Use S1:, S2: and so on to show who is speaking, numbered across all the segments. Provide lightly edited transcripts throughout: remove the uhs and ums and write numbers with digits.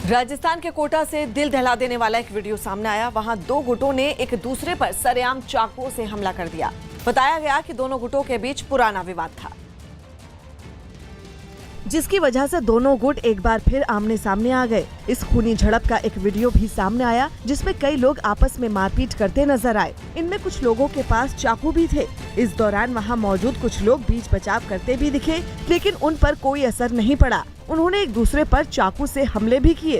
S1: राजस्थान के कोटा से दिल दहला देने वाला एक वीडियो सामने आया। वहां दो गुटों ने एक दूसरे पर सरेआम चाकुओं से हमला कर दिया। बताया गया कि दोनों गुटों के बीच पुराना विवाद था, जिसकी वजह से दोनों गुट एक बार फिर आमने सामने आ गए। इस खूनी झड़प का एक वीडियो भी सामने आया, जिसमें कई लोग आपस में मारपीट करते नजर आए। इनमें कुछ लोगों के पास चाकू भी थे। इस दौरान वहां मौजूद कुछ लोग बीच बचाव करते भी दिखे, लेकिन उन पर कोई असर नहीं पड़ा। उन्होंने एक दूसरे पर चाकू से हमले भी किए।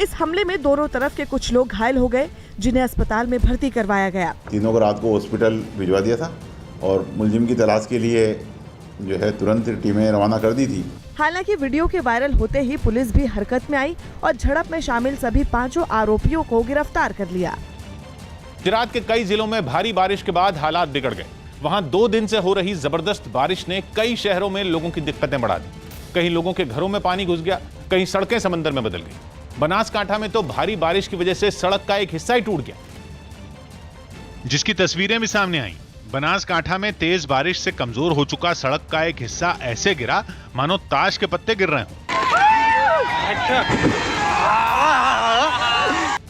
S1: इस हमले में दोनों तरफ के कुछ लोग घायल हो गए, जिन्हें अस्पताल में भर्ती करवाया गया।
S2: तीनों को रात को हॉस्पिटल भिजवा दिया था और मुलजिम की तलाश के लिए जो है तुरंत टीमें रवाना कर दी थी।
S1: हालांकि वीडियो के वायरल होते ही पुलिस भी हरकत में आई और झड़प में शामिल सभी 5 आरोपियों को गिरफ्तार कर लिया।
S3: गुजरात के कई जिलों में भारी बारिश के बाद हालात बिगड़ गए। वहां 2 दिन से हो रही जबरदस्त बारिश ने कई शहरों में लोगों की दिक्कतें बढ़ा दी। कहीं लोगों के घरों में पानी घुस गया, कहीं सड़कें समंदर में बदल गई। बनासकांठा में तो भारी बारिश की वजह से सड़क का एक हिस्सा ही टूट गया,
S4: जिसकी तस्वीरें भी सामने आई। बनासकांठा में तेज बारिश से कमजोर हो चुका सड़क का एक हिस्सा ऐसे गिरा मानो ताश के पत्ते गिर रहे हों।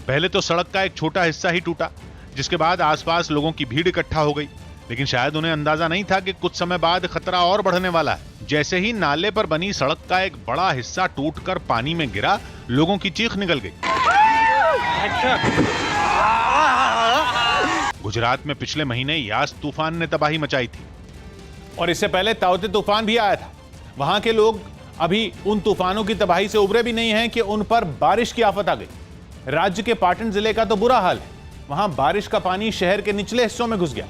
S4: पहले तो सड़क का एक छोटा हिस्सा ही टूटा, जिसके बाद आसपास लोगों की भीड़ इकट्ठा हो गई। लेकिन शायद उन्हें अंदाजा नहीं था कि कुछ समय बाद खतरा और बढ़ने वाला है। जैसे ही नाले पर बनी सड़क का एक बड़ा हिस्सा टूटकर पानी में गिरा, लोगों की चीख निकल गई। गुजरात में पिछले महीने यास तूफान ने तबाही मचाई थी
S3: और इससे पहले ताउते तूफान भी आया था। वहां के लोग अभी उन तूफानों की तबाही से उबरे भी नहीं हैं कि उन पर बारिश की आफत आ गई। राज्य के पाटन जिले का तो बुरा हाल है। वहां बारिश का पानी शहर के निचले हिस्सों में घुस गया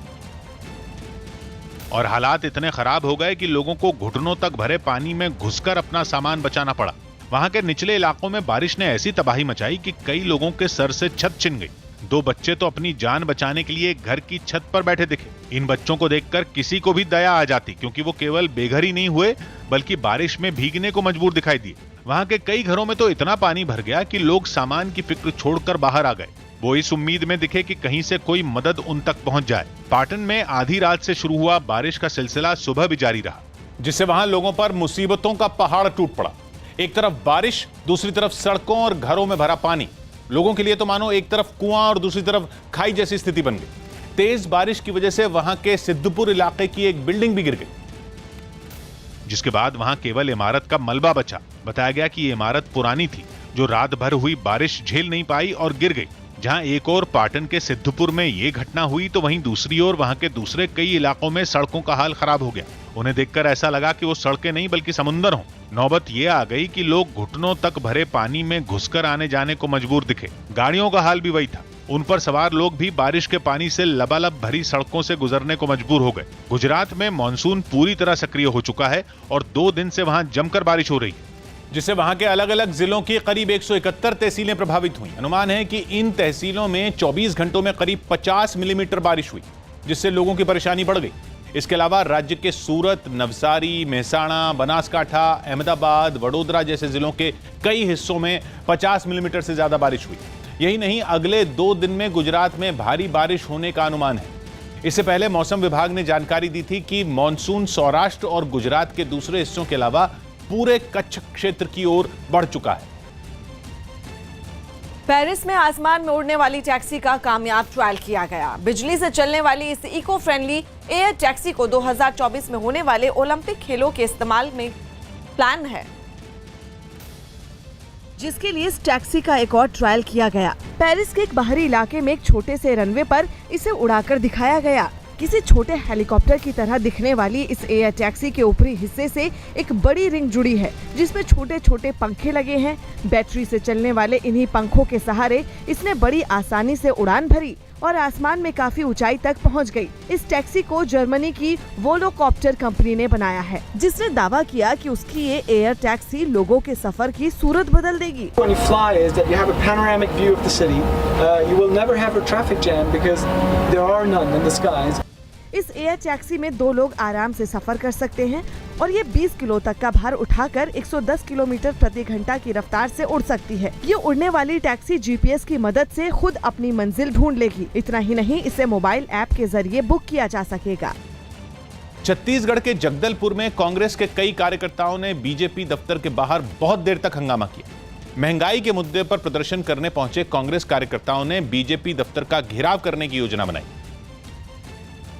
S4: और हालात इतने खराब हो गए कि लोगों को घुटनों तक भरे पानी में घुसकर अपना सामान बचाना पड़ा। वहां के निचले इलाकों में बारिश ने ऐसी तबाही मचाई कि कई लोगों के सर से छत छिन गई। 2 बच्चे तो अपनी जान बचाने के लिए घर की छत पर बैठे दिखे। इन बच्चों को देखकर किसी को भी दया आ जाती, क्योंकि वो केवल बेघर ही नहीं हुए बल्कि बारिश में भीगने को मजबूर दिखाई दिए। वहां के कई घरों में तो इतना पानी भर गया कि लोग सामान की फिक्र छोड़कर बाहर आ गए। वो इस उम्मीद में दिखे कि कहीं से कोई मदद उन तक पहुंच जाए। पाटन में आधी रात से शुरू हुआ बारिश का सिलसिला सुबह भी जारी रहा,
S3: जिससे वहां लोगों पर मुसीबतों का पहाड़ टूट पड़ा। एक तरफ बारिश, दूसरी तरफ सड़कों और घरों में भरा पानी। लोगों के लिए तो मानो एक तरफ कुआं और दूसरी तरफ खाई जैसी स्थिति बन गई। तेज बारिश की वजह से वहां के सिद्धपुर इलाके की एक बिल्डिंग भी गिर गई,
S4: जिसके बाद वहां केवल इमारत का मलबा बचा। बताया गया कि ये इमारत पुरानी थी, जो रात भर हुई बारिश झेल नहीं पाई और गिर गई। जहां एक और पाटन के सिद्धपुर में ये घटना हुई, तो वहीं दूसरी ओर वहां के दूसरे कई इलाकों में सड़कों का हाल खराब हो गया। उन्हें देखकर ऐसा लगा कि वो सड़कें नहीं बल्कि समुंदर हों। नौबत ये आ गई कि लोग घुटनों तक भरे पानी में घुसकर आने जाने को मजबूर दिखे। गाड़ियों का हाल भी वही था। उन पर सवार लोग भी बारिश के पानी से लबालब भरी सड़कों से गुजरने को मजबूर हो गए। गुजरात में मानसून पूरी तरह सक्रिय हो चुका है और 2 दिन से वहां जमकर बारिश हो रही है,
S3: जिससे वहां के अलग अलग जिलों की करीब 171 तहसीलें प्रभावित हुई। अनुमान है कि इन तहसीलों में 24 घंटों में करीब 50 मिलीमीटर बारिश हुई, जिससे लोगों की परेशानी बढ़ गई। इसके अलावा राज्य के सूरत, नवसारी, मेहसाणा, बनासकांठा, अहमदाबाद, वडोदरा जैसे जिलों के कई हिस्सों में 50 मिलीमीटर से ज्यादा बारिश हुई। यही नहीं, अगले 2 दिन में गुजरात में भारी बारिश होने का अनुमान है। इससे पहले मौसम विभाग ने जानकारी दी थी कि मानसून सौराष्ट्र और गुजरात के दूसरे हिस्सों के अलावा पूरे कच्छ क्षेत्र की ओर बढ़ चुका है।
S1: पेरिस में आसमान में उड़ने वाली टैक्सी का कामयाब ट्रायल किया गया। बिजली से चलने वाली इस इको फ्रेंडली एयर टैक्सी को 2024 में होने वाले ओलंपिक खेलों के इस्तेमाल में प्लान है, जिसके लिए इस टैक्सी का एक और ट्रायल किया गया। पेरिस के एक बाहरी इलाके में एक छोटे से रनवे पर इसे उड़ाकर दिखाया गया। किसी छोटे हेलीकॉप्टर की तरह दिखने वाली इस एयर टैक्सी के ऊपरी हिस्से से एक बड़ी रिंग जुड़ी है, जिसमें छोटे छोटे पंखे लगे हैं। बैटरी से चलने वाले इन्हीं पंखों के सहारे इसने बड़ी आसानी से उड़ान भरी और आसमान में काफी ऊंचाई तक पहुंच गई। इस टैक्सी को जर्मनी की वोलोकॉप्टर कंपनी ने बनाया है, जिसने दावा किया कि उसकी ये एयर टैक्सी लोगों के सफर की सूरत बदल देगी। इस एयर टैक्सी में 2 लोग आराम से सफर कर सकते हैं और ये 20 किलो तक का भार उठाकर 110 किलोमीटर प्रति घंटा की रफ्तार से उड़ सकती है। ये उड़ने वाली टैक्सी जीपीएस की मदद से खुद अपनी मंजिल ढूंढ लेगी। इतना ही नहीं, इसे मोबाइल ऐप के जरिए बुक किया जा सकेगा।
S3: छत्तीसगढ़ के जगदलपुर में कांग्रेस के कई कार्यकर्ताओं ने बीजेपी दफ्तर के बाहर बहुत देर तक हंगामा किया। महंगाई के मुद्दे पर प्रदर्शन करने पहुंचे कांग्रेस कार्यकर्ताओं ने बीजेपी दफ्तर का घेराव करने की योजना बनाई,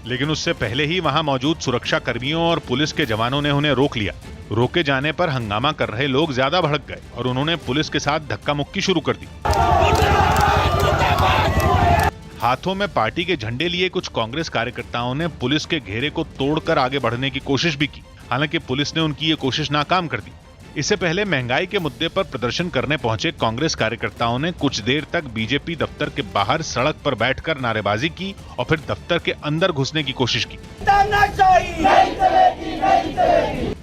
S4: लेकिन उससे पहले ही वहां मौजूद सुरक्षा कर्मियों और पुलिस के जवानों ने उन्हें रोक लिया। रोके जाने पर हंगामा कर रहे लोग ज्यादा भड़क गए और उन्होंने पुलिस के साथ धक्का मुक्की शुरू कर दी। हाथों में पार्टी के झंडे लिए कुछ कांग्रेस कार्यकर्ताओं ने पुलिस के घेरे को तोड़कर आगे बढ़ने की कोशिश भी की। हालांकि पुलिस ने उनकी ये कोशिश नाकाम कर दी। इससे पहले महंगाई के मुद्दे पर प्रदर्शन करने पहुंचे कांग्रेस कार्यकर्ताओं ने कुछ देर तक बीजेपी दफ्तर के बाहर सड़क पर बैठकर नारेबाजी की और फिर दफ्तर के अंदर घुसने की कोशिश की।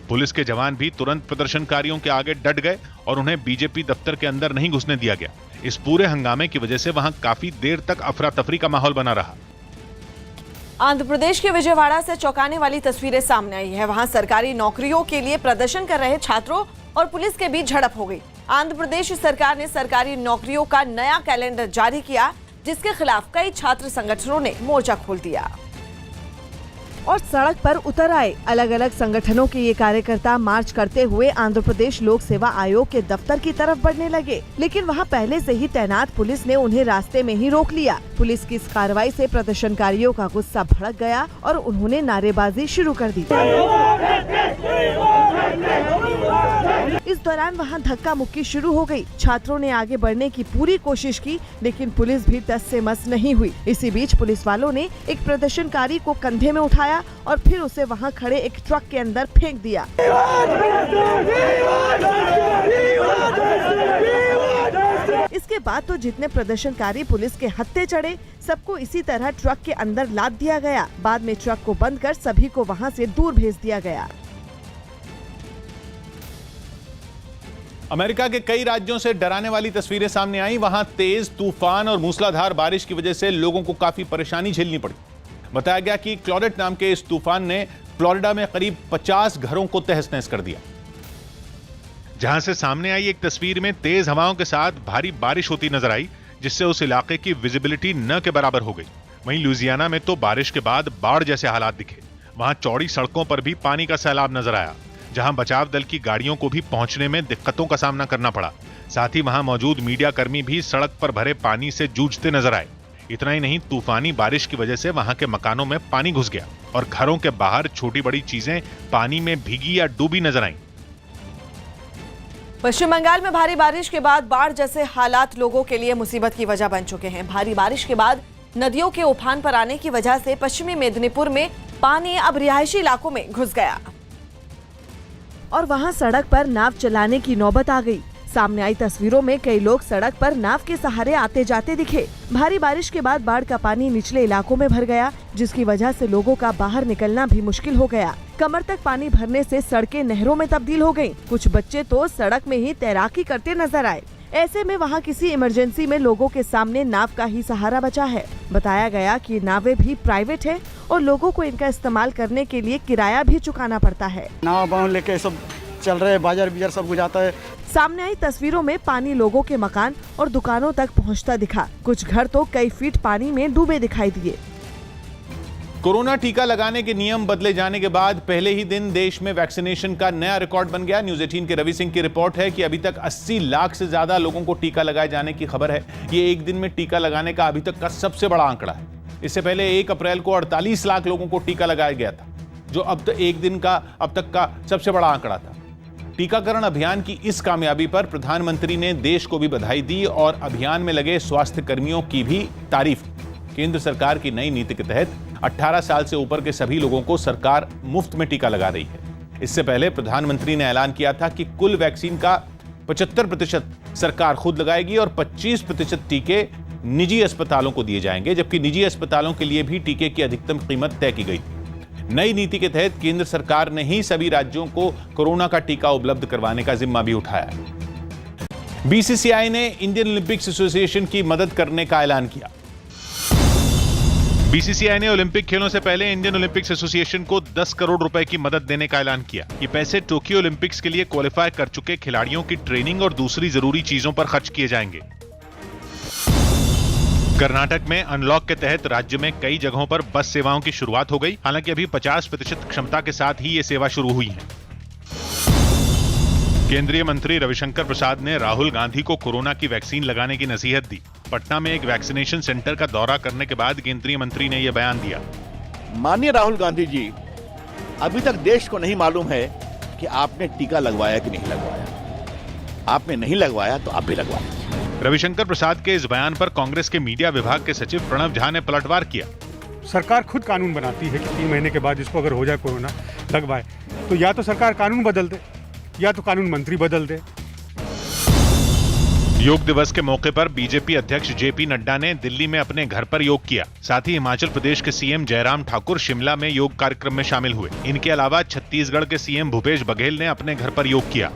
S4: पुलिस के जवान भी तुरंत प्रदर्शनकारियों के आगे डट गए और उन्हें बीजेपी दफ्तर के अंदर नहीं घुसने दिया गया। इस पूरे हंगामे की वजह से वहां काफी देर तक अफरा तफरी का माहौल बना रहा।
S1: आंध्र प्रदेश के विजयवाड़ा से चौंकाने वाली तस्वीरें सामने आई है। वहां सरकारी नौकरियों के लिए प्रदर्शन कर रहे छात्रों और पुलिस के बीच झड़प हो गई। आंध्र प्रदेश सरकार ने सरकारी नौकरियों का नया कैलेंडर जारी किया, जिसके खिलाफ कई छात्र संगठनों ने मोर्चा खोल दिया और सड़क पर उतर आए। अलग अलग संगठनों के ये कार्यकर्ता मार्च करते हुए आंध्र प्रदेश लोक सेवा आयोग के दफ्तर की तरफ बढ़ने लगे, लेकिन वहां पहले से ही तैनात पुलिस ने उन्हें रास्ते में ही रोक लिया। पुलिस की इस कार्रवाई से प्रदर्शनकारियों का गुस्सा भड़क गया और उन्होंने नारेबाजी शुरू कर दी। इस दौरान वहां धक्का मुक्की शुरू हो गई। छात्रों ने आगे बढ़ने की पूरी कोशिश की, लेकिन पुलिस भी टस से मस नहीं हुई। इसी बीच पुलिस वालों ने एक प्रदर्शनकारी को कंधे में उठाया और फिर उसे वहां खड़े एक ट्रक के अंदर फेंक दिया। इसके बाद तो जितने प्रदर्शनकारी पुलिस के हत्थे चढ़े, सबको इसी तरह ट्रक के अंदर लाद दिया गया। बाद में ट्रक को बंद कर सभी को वहां से दूर भेज दिया गया।
S3: अमेरिका के कई राज्यों से डराने वाली तस्वीरें सामने आई। वहां तेज तूफान और मूसलाधार बारिश की वजह से लोगों को काफी परेशानी झेलनी पड़ी। बताया गया कि क्लॉडेट नाम के इस तूफान ने फ्लोरिडा में करीब 50 घरों को तहस नहस कर दिया।
S4: जहां से सामने आई एक तस्वीर में तेज हवाओं के साथ भारी बारिश होती नजर आई, जिससे उस इलाके की विजिबिलिटी न के बराबर हो गई। वहीं लुइसियाना में तो बारिश के बाद बाढ़ जैसे हालात दिखे। वहां चौड़ी सड़कों पर भी पानी का सैलाब नजर आया, जहां बचाव दल की गाड़ियों को भी पहुंचने में दिक्कतों का सामना करना पड़ा। साथ ही वहां मौजूद मीडिया कर्मी भी सड़क पर भरे पानी से जूझते नजर आए। इतना ही नहीं, तूफानी बारिश की वजह से वहां के मकानों में पानी घुस गया और घरों के बाहर छोटी बड़ी चीजें पानी में भीगी या डूबी नजर आईं।
S1: पश्चिम बंगाल में भारी बारिश के बाद बाढ़ जैसे हालात लोगों के लिए मुसीबत की वजह बन चुके हैं। भारी बारिश के बाद नदियों के उफान पर आने की वजह से पश्चिमी मेदिनीपुर में पानी अब रिहायशी इलाकों में घुस गया और वहां सड़क पर नाव चलाने की नौबत आ गई। सामने आई तस्वीरों में कई लोग सड़क पर नाव के सहारे आते जाते दिखे। भारी बारिश के बाद बाढ़ का पानी निचले इलाकों में भर गया, जिसकी वजह से लोगों का बाहर निकलना भी मुश्किल हो गया। कमर तक पानी भरने से सड़कें नहरों में तब्दील हो गईं। कुछ बच्चे तो सड़क में ही तैराकी करते नजर आए। ऐसे में वहां किसी इमरजेंसी में लोगों के सामने नाव का ही सहारा बचा है। बताया गया कि नावें भी प्राइवेट है और लोगों को इनका इस्तेमाल करने के लिए किराया भी चुकाना पड़ता है।
S5: नाव लेके सब चल रहे, बाजार बिजार सब गुजाता है।
S1: सामने आई तस्वीरों में पानी लोगों के मकान और दुकानों तक पहुंचता दिखा। कुछ घर तो कई फीट पानी में डूबे दिखाई दिए।
S3: कोरोना टीका लगाने के नियम बदले जाने के बाद पहले ही दिन देश में वैक्सीनेशन का नया रिकॉर्ड बन गया। न्यूज़ 18 के रवि सिंह की रिपोर्ट है कि अभी तक 80 लाख से ज्यादा लोगों को टीका लगाए जाने की खबर है। ये एक दिन में टीका लगाने का अभी तक का सबसे बड़ा आंकड़ा है। इससे पहले 1 अप्रैल को 48 लाख लोगों को टीका लगाया गया था, जो अब तक का सबसे बड़ा आंकड़ा था। टीकाकरण अभियान की इस कामयाबी पर प्रधानमंत्री ने देश को भी बधाई दी और अभियान में लगे स्वास्थ्य कर्मियों की भी तारीफ की। केंद्र सरकार की नई नीति के तहत 18 साल से ऊपर के सभी लोगों को सरकार मुफ्त में टीका लगा रही है। इससे पहले प्रधानमंत्री ने ऐलान किया था कि कुल वैक्सीन का 75% सरकार खुद लगाएगी और 25% टीके निजी अस्पतालों को दिए जाएंगे, जबकि निजी अस्पतालों के लिए भी टीके की अधिकतम कीमत तय की गई थी। नई नीति के तहत केंद्र सरकार ने ही सभी राज्यों को कोरोना का टीका उपलब्ध करवाने का जिम्मा भी उठाया है। बीसीसीआई ने इंडियन ओलंपिक्स एसोसिएशन की मदद करने का ऐलान किया।
S4: बीसीसीआई ने ओलंपिक खेलों से पहले इंडियन ओलंपिक्स एसोसिएशन को 10 करोड़ रुपए की मदद देने का ऐलान किया। ये पैसे टोक्यो ओलंपिक्स के लिए क्वालिफाई कर चुके खिलाड़ियों की ट्रेनिंग और दूसरी जरूरी चीजों पर खर्च किए जाएंगे। कर्नाटक में अनलॉक के तहत राज्य में कई जगहों पर बस सेवाओं की शुरुआत हो गई। हालांकि अभी 50% क्षमता के साथ ही ये सेवा शुरू हुई है। केंद्रीय मंत्री रविशंकर प्रसाद ने राहुल गांधी को कोरोना की वैक्सीन लगाने की नसीहत दी। पटना में एक वैक्सीनेशन सेंटर का दौरा करने के बाद केंद्रीय मंत्री ने यह बयान दिया।
S6: माननीय राहुल गांधी जी, अभी तक देश को नहीं मालूम है कि आपने टीका लगवाया कि नहीं लगवाया। आपने नहीं लगवाया तो आप भी लगवा लीजिए।
S4: रविशंकर प्रसाद के इस बयान पर कांग्रेस के मीडिया विभाग के सचिव प्रणव झा ने पलटवार किया।
S7: सरकार खुद कानून बनाती है कि 3 महीने के बाद जिसको अगर हो जाए कोरोना लगवाए, तो या तो सरकार कानून बदल दे या तो कानून मंत्री बदल दे।
S4: योग दिवस के मौके पर बीजेपी अध्यक्ष जेपी नड्डा ने दिल्ली में अपने घर पर योग किया। साथ ही हिमाचल प्रदेश के सीएम जयराम ठाकुर शिमला में योग कार्यक्रम में शामिल हुए। इनके अलावा छत्तीसगढ़ के सीएम भूपेश बघेल ने अपने घर पर योग किया।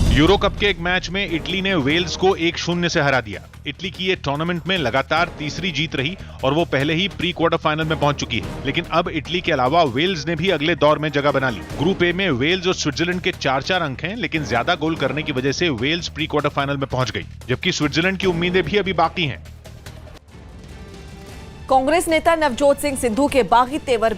S4: यूरो कप के एक मैच में इटली ने वेल्स को 1-0 से हरा दिया। इटली की ये टूर्नामेंट में लगातार तीसरी जीत रही और वो पहले ही प्री क्वार्टर फाइनल में पहुंच चुकी है। लेकिन अब इटली के अलावा वेल्स ने भी अगले दौर में जगह बना ली। ग्रुप ए में वेल्स और स्विट्जरलैंड के 4-4 अंक हैं, लेकिन ज्यादा गोल करने की वजह से वेल्स प्री क्वार्टर फाइनल में पहुंच गई, जबकि स्विट्जरलैंड की उम्मीदें भी अभी बाकी हैं।
S1: कांग्रेस नेता नवजोत सिंह सिद्धू के बागी तेवर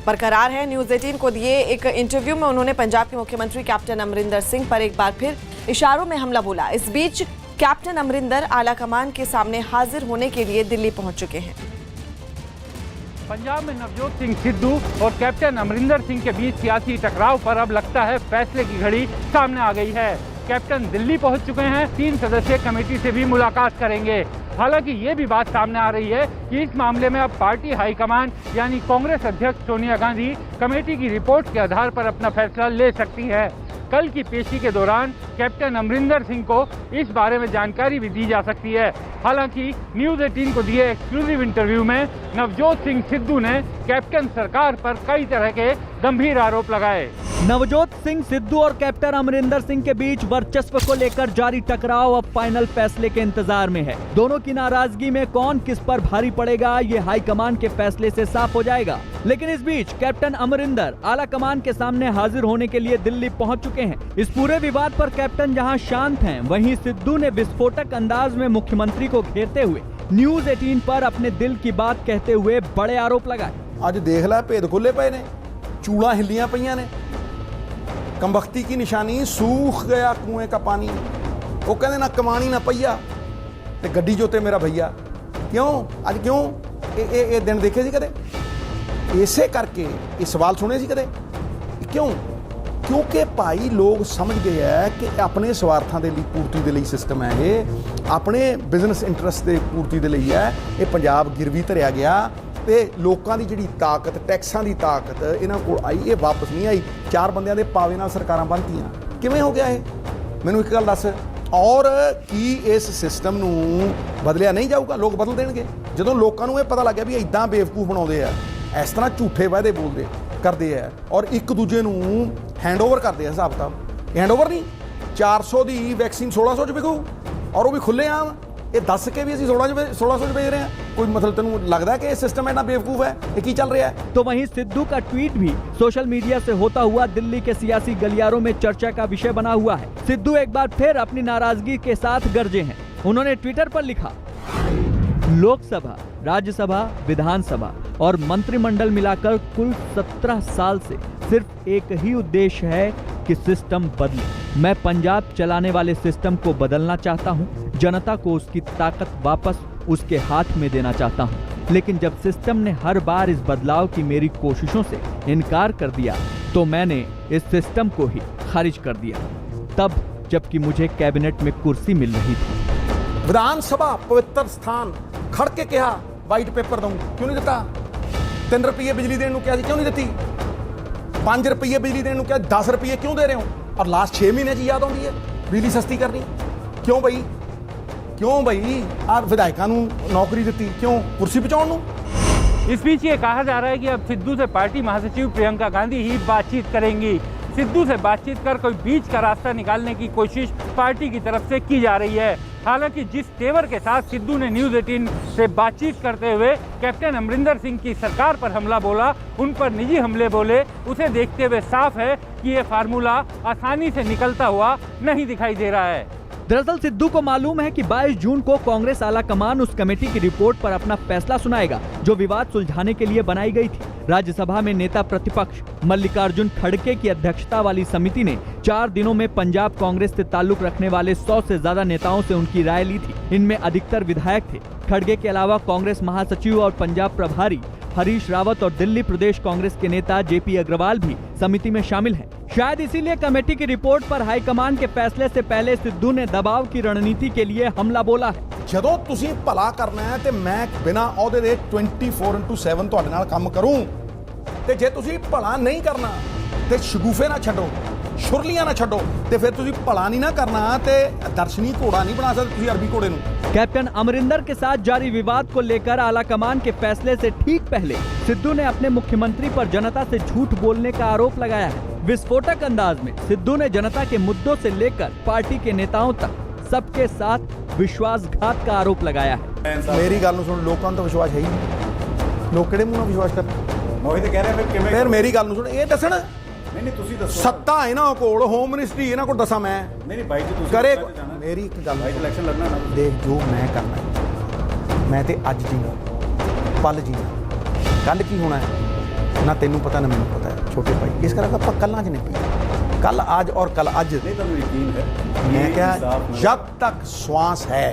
S1: बरकरार है। न्यूज 18 को दिए एक इंटरव्यू में उन्होंने पंजाब के मुख्यमंत्री कैप्टन अमरिंदर सिंह पर एक बार फिर इशारों में हमला बोला। इस बीच कैप्टन अमरिंदर आलाकमान के सामने हाजिर होने के लिए दिल्ली पहुंच चुके हैं।
S8: पंजाब में नवजोत सिंह सिद्धू और कैप्टन अमरिंदर सिंह के बीच सियासी टकराव पर अब लगता है फैसले की घड़ी सामने आ गई है। कैप्टन दिल्ली पहुंच चुके हैं, 3 सदस्यीय कमेटी से भी मुलाकात करेंगे। हालांकि ये भी बात सामने आ रही है कि इस मामले में अब पार्टी हाईकमान यानी कांग्रेस अध्यक्ष सोनिया गांधी कमेटी की रिपोर्ट के आधार पर अपना फैसला ले सकती है। कल की पेशी के दौरान कैप्टन अमरिंदर सिंह को इस बारे में जानकारी भी दी जा सकती है। हालांकि न्यूज 18 को दिए एक्सक्लूसिव इंटरव्यू में नवजोत सिंह सिद्धू ने कैप्टन सरकार पर कई तरह के गंभीर आरोप लगाए।
S9: नवजोत सिंह सिद्धू और कैप्टन अमरिंदर सिंह के बीच वर्चस्व को लेकर जारी टकराव अब फाइनल फैसले के इंतजार में है। दोनों की नाराजगी में कौन किस पर भारी पड़ेगा, ये हाईकमान के फैसले से साफ हो जाएगा। लेकिन इस बीच कैप्टन अमरिंदर आला कमान के सामने हाजिर होने के लिए दिल्ली पहुंच चुके हैं। इस पूरे विवाद पर कैप्टन जहां शांत हैं, वहीं सिद्धू ने विस्फोटक अंदाज में मुख्यमंत्री को घेरते हुए न्यूज 18 पर अपने दिल की बात कहते हुए बड़े आरोप लगाए।
S5: आज देख ला भेद खुले पे ने, चूड़ा हिलियां पईयां ने, कमबख्ती की निशानी, सूख गया कुएं का पानी। वो कहते ना कमानी ना पहिया ते गड्डी जोते मेरा भैया। क्यों आज क्यों ये दिन देखे सी कदे? इसे करके ये सवाल सुने सी कदे? क्यों? क्योंकि भाई लोग समझ गए है कि अपने स्वार्थां दे लई पूर्ति दे लई सिस्टम है ये, अपने बिजनेस इंटरस्ट दे पूर्ति दे लई है ये पंजाब गिरवी धरिया गया ते लोकां दी जिहड़ी ताकत, टैक्सां दी ताकत इन्हां कोल आई, ये वापस नहीं आई। 4 बंदियां दे पावे नाल सरकारां बनतीआं, किवें हो गया ये? मैनूं एक गल दस, और की इस सिस्टम नूं बदलिया नहीं जाऊगा? लोग बदल देणगे जदों लोकां नूं ये पता लग गया भी इदां बेवकूफ बनाउंदे आ, इस तरह झूठे वायदे बोलदे करते हैं और एक दूजे नूं हैंडओवर करते हैं। हिसाब किताब हैंडओवर नहीं, 400 की वैक्सीन 1600 च विकू और वो भी खुले आम। ये दस के भी असीं 1600 च बेच रहे हैं। कोई मतलब तेनों लगता है कि ये सिस्टम इतना बेवकूफ है? ये की चल रहा है?
S9: तो वहीं सिद्धू का ट्वीट भी सोशल मीडिया से होता हुआ दिल्ली के सियासी गलियारों में चर्चा का विषय बना हुआ है। सिद्धू एक बार फिर अपनी नाराजगी के साथ गरजे हैं। उन्होंने ट्विटर पर लिखा, लोकसभा, राज्यसभा, विधानसभा और मंत्रिमंडल मिलाकर कुल 17 साल से सिर्फ एक ही उद्देश्य है कि सिस्टम बदले। मैं पंजाब चलाने वाले सिस्टम को बदलना चाहता हूं, जनता को उसकी ताकत वापस उसके हाथ में देना चाहता हूं। लेकिन जब सिस्टम ने हर बार इस बदलाव की मेरी कोशिशों से इनकार कर दिया तो मैंने इस सिस्टम को ही खारिज कर दिया, तब जबकि मुझे कैबिनेट में कुर्सी मिल रही थी।
S5: विधानसभा पवित्र स्थान खड़ के कहा वाइट पेपर दूं, क्यों नहीं दिता? 3 रुपये बिजली देने क्या क्यों नहीं दी? 5 रुपये बिजली देने क्या 10 रुपये क्यों दे रहे हो? और लास्ट 6 महीने की याद आती है बिजली सस्ती करनी। क्यों भाई, क्यों भाई? आ विधायकों को नौकरी दी क्यों? कुर्सी बचाने नूं।
S8: इस बीच ये कहा जा रहा है कि अब सिद्धू से पार्टी महासचिव प्रियंका गांधी ही बातचीत करेंगी। सिद्धू से बातचीत कर कोई बीच का रास्ता निकालने की कोशिश पार्टी की तरफ से की जा रही है। हालांकि जिस तेवर के साथ सिद्धू ने न्यूज 18 से बातचीत करते हुए कैप्टन अमरिंदर सिंह की सरकार पर हमला बोला, उन पर निजी हमले बोले, उसे देखते हुए साफ है कि ये फार्मूला आसानी से निकलता हुआ नहीं दिखाई दे रहा है।
S9: दरअसल सिद्धू को मालूम है कि 22 जून को कांग्रेस आला कमान उस कमेटी की रिपोर्ट पर अपना फैसला सुनाएगा जो विवाद सुलझाने के लिए बनाई गई थी। राज्यसभा में नेता प्रतिपक्ष मल्लिकार्जुन खड़गे की अध्यक्षता वाली समिति ने 4 दिनों में पंजाब कांग्रेस से ताल्लुक रखने वाले 100 से ज्यादा नेताओं से उनकी राय ली थी। इनमें अधिकतर विधायक थे। खड़गे के अलावा कांग्रेस महासचिव और पंजाब प्रभारी हरीश रावत और दिल्ली प्रदेश कांग्रेस के नेता जेपी अग्रवाल भी समिति में शामिल हैं। शायद इसीलिए कमेटी की रिपोर्ट पर हाईकमान के फैसले से पहले सिद्धू ने दबाव की रणनीति के लिए हमला बोला है।
S5: ਜਦੋਂ ਤੁਸੀਂ ਭਲਾ ਕਰਨਾ ਹੈ ਤੇ ਮੈਂ ਬਿਨਾ ਉਹਦੇ ਦੇ 24/7 ਤੁਹਾਡੇ ਨਾਲ ਕੰਮ ਕਰੂੰ ਤੇ ਜੇ ਤੁਸੀਂ ਭਲਾ ਨਹੀਂ ਕਰਨਾ ਤੇ ਸ਼ਗੂਫੇ ਨਾ ਛੱਡੋ, ਸ਼ੁਰਲੀਆਂ ਨਾ ਛੱਡੋ ਤੇ ਫਿਰ ਤੁਸੀਂ ਭਲਾ ਨਹੀਂ ਨਾ ਕਰਨਾ ਤੇ ਦਰਸ਼ਨੀ ਘੋੜਾ ਨਹੀਂ ਬਣਾ ਸਕਦੇ ਤੁਸੀਂ ਅਰਬੀ घोड़े ਨੂੰ।
S9: कैप्टन अमरिंदर के साथ जारी विवाद को लेकर आलाकमान के फैसले से ठीक पहले सिद्धू ने अपने मुख्यमंत्री पर जनता से झूठ बोलने का आरोप लगाया है। विस्फोटक अंदाज में सिद्धू ने जनता के मुद्दों से लेकर पार्टी के नेताओं तक सबके साथ विश्वासघात का आरोप लगाया है।
S5: मेरी गल सुन, लोगों तो विश्वास है ही नहीं, लोग किहड़े मूंह नाल विश्वास करते? फिर मेरी गल सुन, ये दसण सत्ता इन्हां कोल, होम मिनिस्ट्री इन्हां कोल, दसा मैं करे मेरी एक गल इलेक्शन लड़ना ना देख जो मैं करना है मैं ते अज जीना पल जीना, कल की होना है ना तेनू पता ना मैनू पता है छोटे भाई, इस करके आपां कल्लां च नहीं पी कल आज और कल अज। मैं क्या जब तक श्वास है,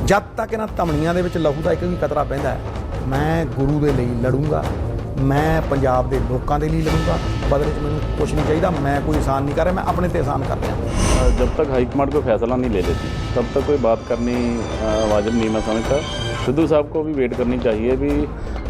S5: जब तक इन्हां धमनियां दे विच लहू दा एक भी कतरा पैंदा है, मैं गुरु दे लई लड़ूंगा, मैं पंजाब दे लोकां दे लई लड़ूंगा। बदले च मैनू कुछ नहीं चाहिए, मैं कोई एहसान नहीं कर रहा, मैं अपने ते एहसान कर रहा।
S10: जब तक हाईकमांड कोई फैसला नहीं ले लेती तब तक कोई बात करनी वाजिब नहीं मैं समझता। सिद्धू साहब को भी वेट करनी चाहिए भी,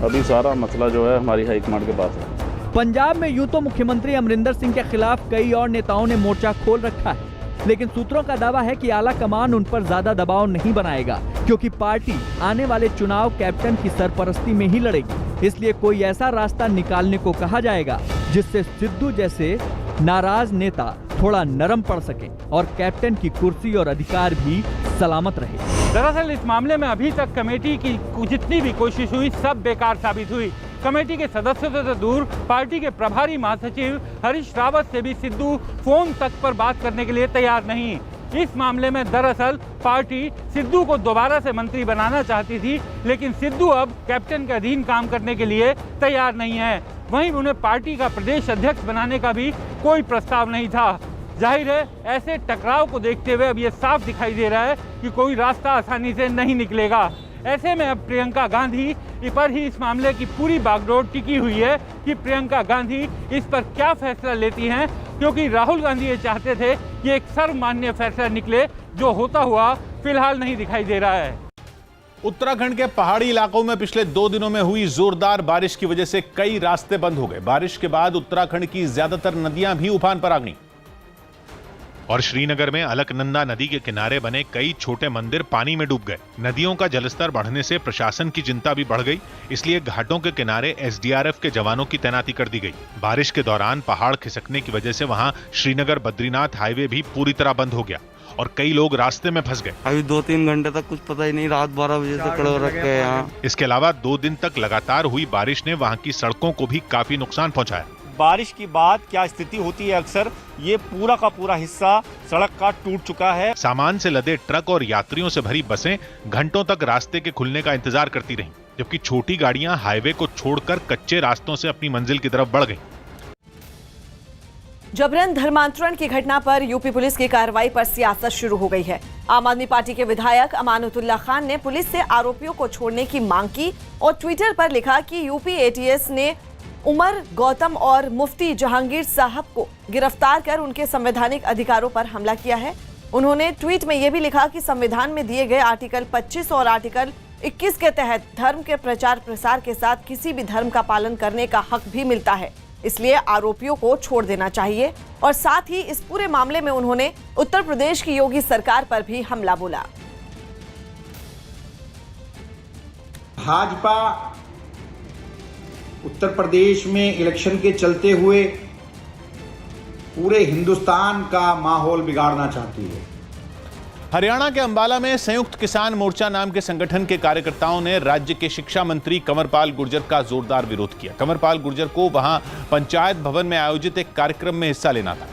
S10: अभी सारा मसला जो है हमारी हाईकमांड के पास है।
S9: पंजाब में यूं तो मुख्यमंत्री अमरिंदर सिंह के खिलाफ कई और नेताओं ने मोर्चा खोल रखा है, लेकिन सूत्रों का दावा है कि आला कमान उन पर ज्यादा दबाव नहीं बनाएगा क्योंकि पार्टी आने वाले चुनाव कैप्टन की सरपरस्ती में ही लड़ेगी। इसलिए कोई ऐसा रास्ता निकालने को कहा जाएगा जिससे सिद्धू जैसे नाराज नेता थोड़ा नरम पड़ सके और कैप्टन की कुर्सी और अधिकार भी सलामत रहे।
S8: दरअसल इस मामले में अभी तक कमेटी की जितनी भी कोशिश हुई सब बेकार साबित हुई। कमेटी के सदस्यों से दूर पार्टी के प्रभारी महासचिव हरीश रावत से भी सिद्धू फोन तक पर बात करने के लिए तैयार नहीं। इस मामले में दरअसल पार्टी सिद्धू को दोबारा से मंत्री बनाना चाहती थी, लेकिन सिद्धू अब कैप्टन के अधीन काम करने के लिए तैयार नहीं है। वहीं उन्हें पार्टी का प्रदेश अध्यक्ष बनाने का भी कोई प्रस्ताव नहीं था। जाहिर है ऐसे टकराव को देखते हुए अब ये साफ दिखाई दे रहा है कि कोई रास्ता आसानी से नहीं निकलेगा। ऐसे में अब प्रियंका गांधी पर ही इस मामले की पूरी बागडोर टिकी हुई है कि प्रियंका गांधी इस पर क्या फैसला लेती हैं, क्योंकि राहुल गांधी ये चाहते थे कि एक सर्वमान्य फैसला निकले, जो होता हुआ फिलहाल नहीं दिखाई दे रहा है।
S3: उत्तराखंड के पहाड़ी इलाकों में पिछले 2 दिनों में हुई जोरदार बारिश की वजह से कई रास्ते बंद हो गए। बारिश के बाद उत्तराखंड की ज्यादातर नदियां भी उफान पर आ गईं।
S4: और श्रीनगर में अलकनंदा नदी के किनारे बने कई छोटे मंदिर पानी में डूब गए। नदियों का जलस्तर बढ़ने से प्रशासन की चिंता भी बढ़ गई, इसलिए घाटों के किनारे एसडीआरएफ के जवानों की तैनाती कर दी गई। बारिश के दौरान पहाड़ खिसकने की वजह से वहां श्रीनगर बद्रीनाथ हाईवे भी पूरी तरह बंद हो गया और कई लोग रास्ते में फंस गए।
S11: अभी 2-3 घंटे तक कुछ पता ही नहीं, रात 12 बजे से खड़े हो रखे हैं यहाँ।
S4: इसके अलावा 2 दिन तक लगातार हुई बारिश ने वहां की सड़कों को भी काफी नुकसान पहुंचाया।
S12: बारिश के बाद क्या स्थिति होती है, अक्सर ये पूरा का पूरा हिस्सा सड़क का टूट चुका है।
S4: सामान से लदे ट्रक और यात्रियों से भरी बसें घंटों तक रास्ते के खुलने का इंतजार करती रहीं, जबकि छोटी गाड़ियां हाईवे को छोड़कर कच्चे रास्तों से अपनी मंजिल की तरफ बढ़ गईं।
S1: जबरन धर्मांतरण की घटना पर यूपी पुलिस की कार्रवाई पर सियासत शुरू हो गई है। आम आदमी पार्टी के विधायक अमानतुल्लाह खान ने पुलिस से आरोपियों को छोड़ने की मांग की और ट्विटर पर लिखा कि यूपी एटीएस ने उमर गौतम और मुफ्ती जहांगीर साहब को गिरफ्तार कर उनके संवैधानिक अधिकारों पर हमला किया है। उन्होंने ट्वीट में यह भी लिखा कि संविधान में दिए गए आर्टिकल 25 और आर्टिकल 21 के तहत धर्म के प्रचार प्रसार के साथ किसी भी धर्म का पालन करने का हक भी मिलता है, इसलिए आरोपियों को छोड़ देना चाहिए। और साथ ही इस पूरे मामले में उन्होंने उत्तर प्रदेश की योगी सरकार पर भी हमला बोला।
S13: भाजपा उत्तर प्रदेश में इलेक्शन के चलते हुए पूरे हिंदुस्तान का माहौल बिगाड़ना चाहती है।
S3: हरियाणा के अंबाला में संयुक्त किसान मोर्चा नाम के संगठन के कार्यकर्ताओं ने राज्य के शिक्षा मंत्री कंवरपाल गुर्जर का जोरदार विरोध किया। कंवरपाल गुर्जर को वहां पंचायत भवन में आयोजित एक कार्यक्रम में हिस्सा लेना था।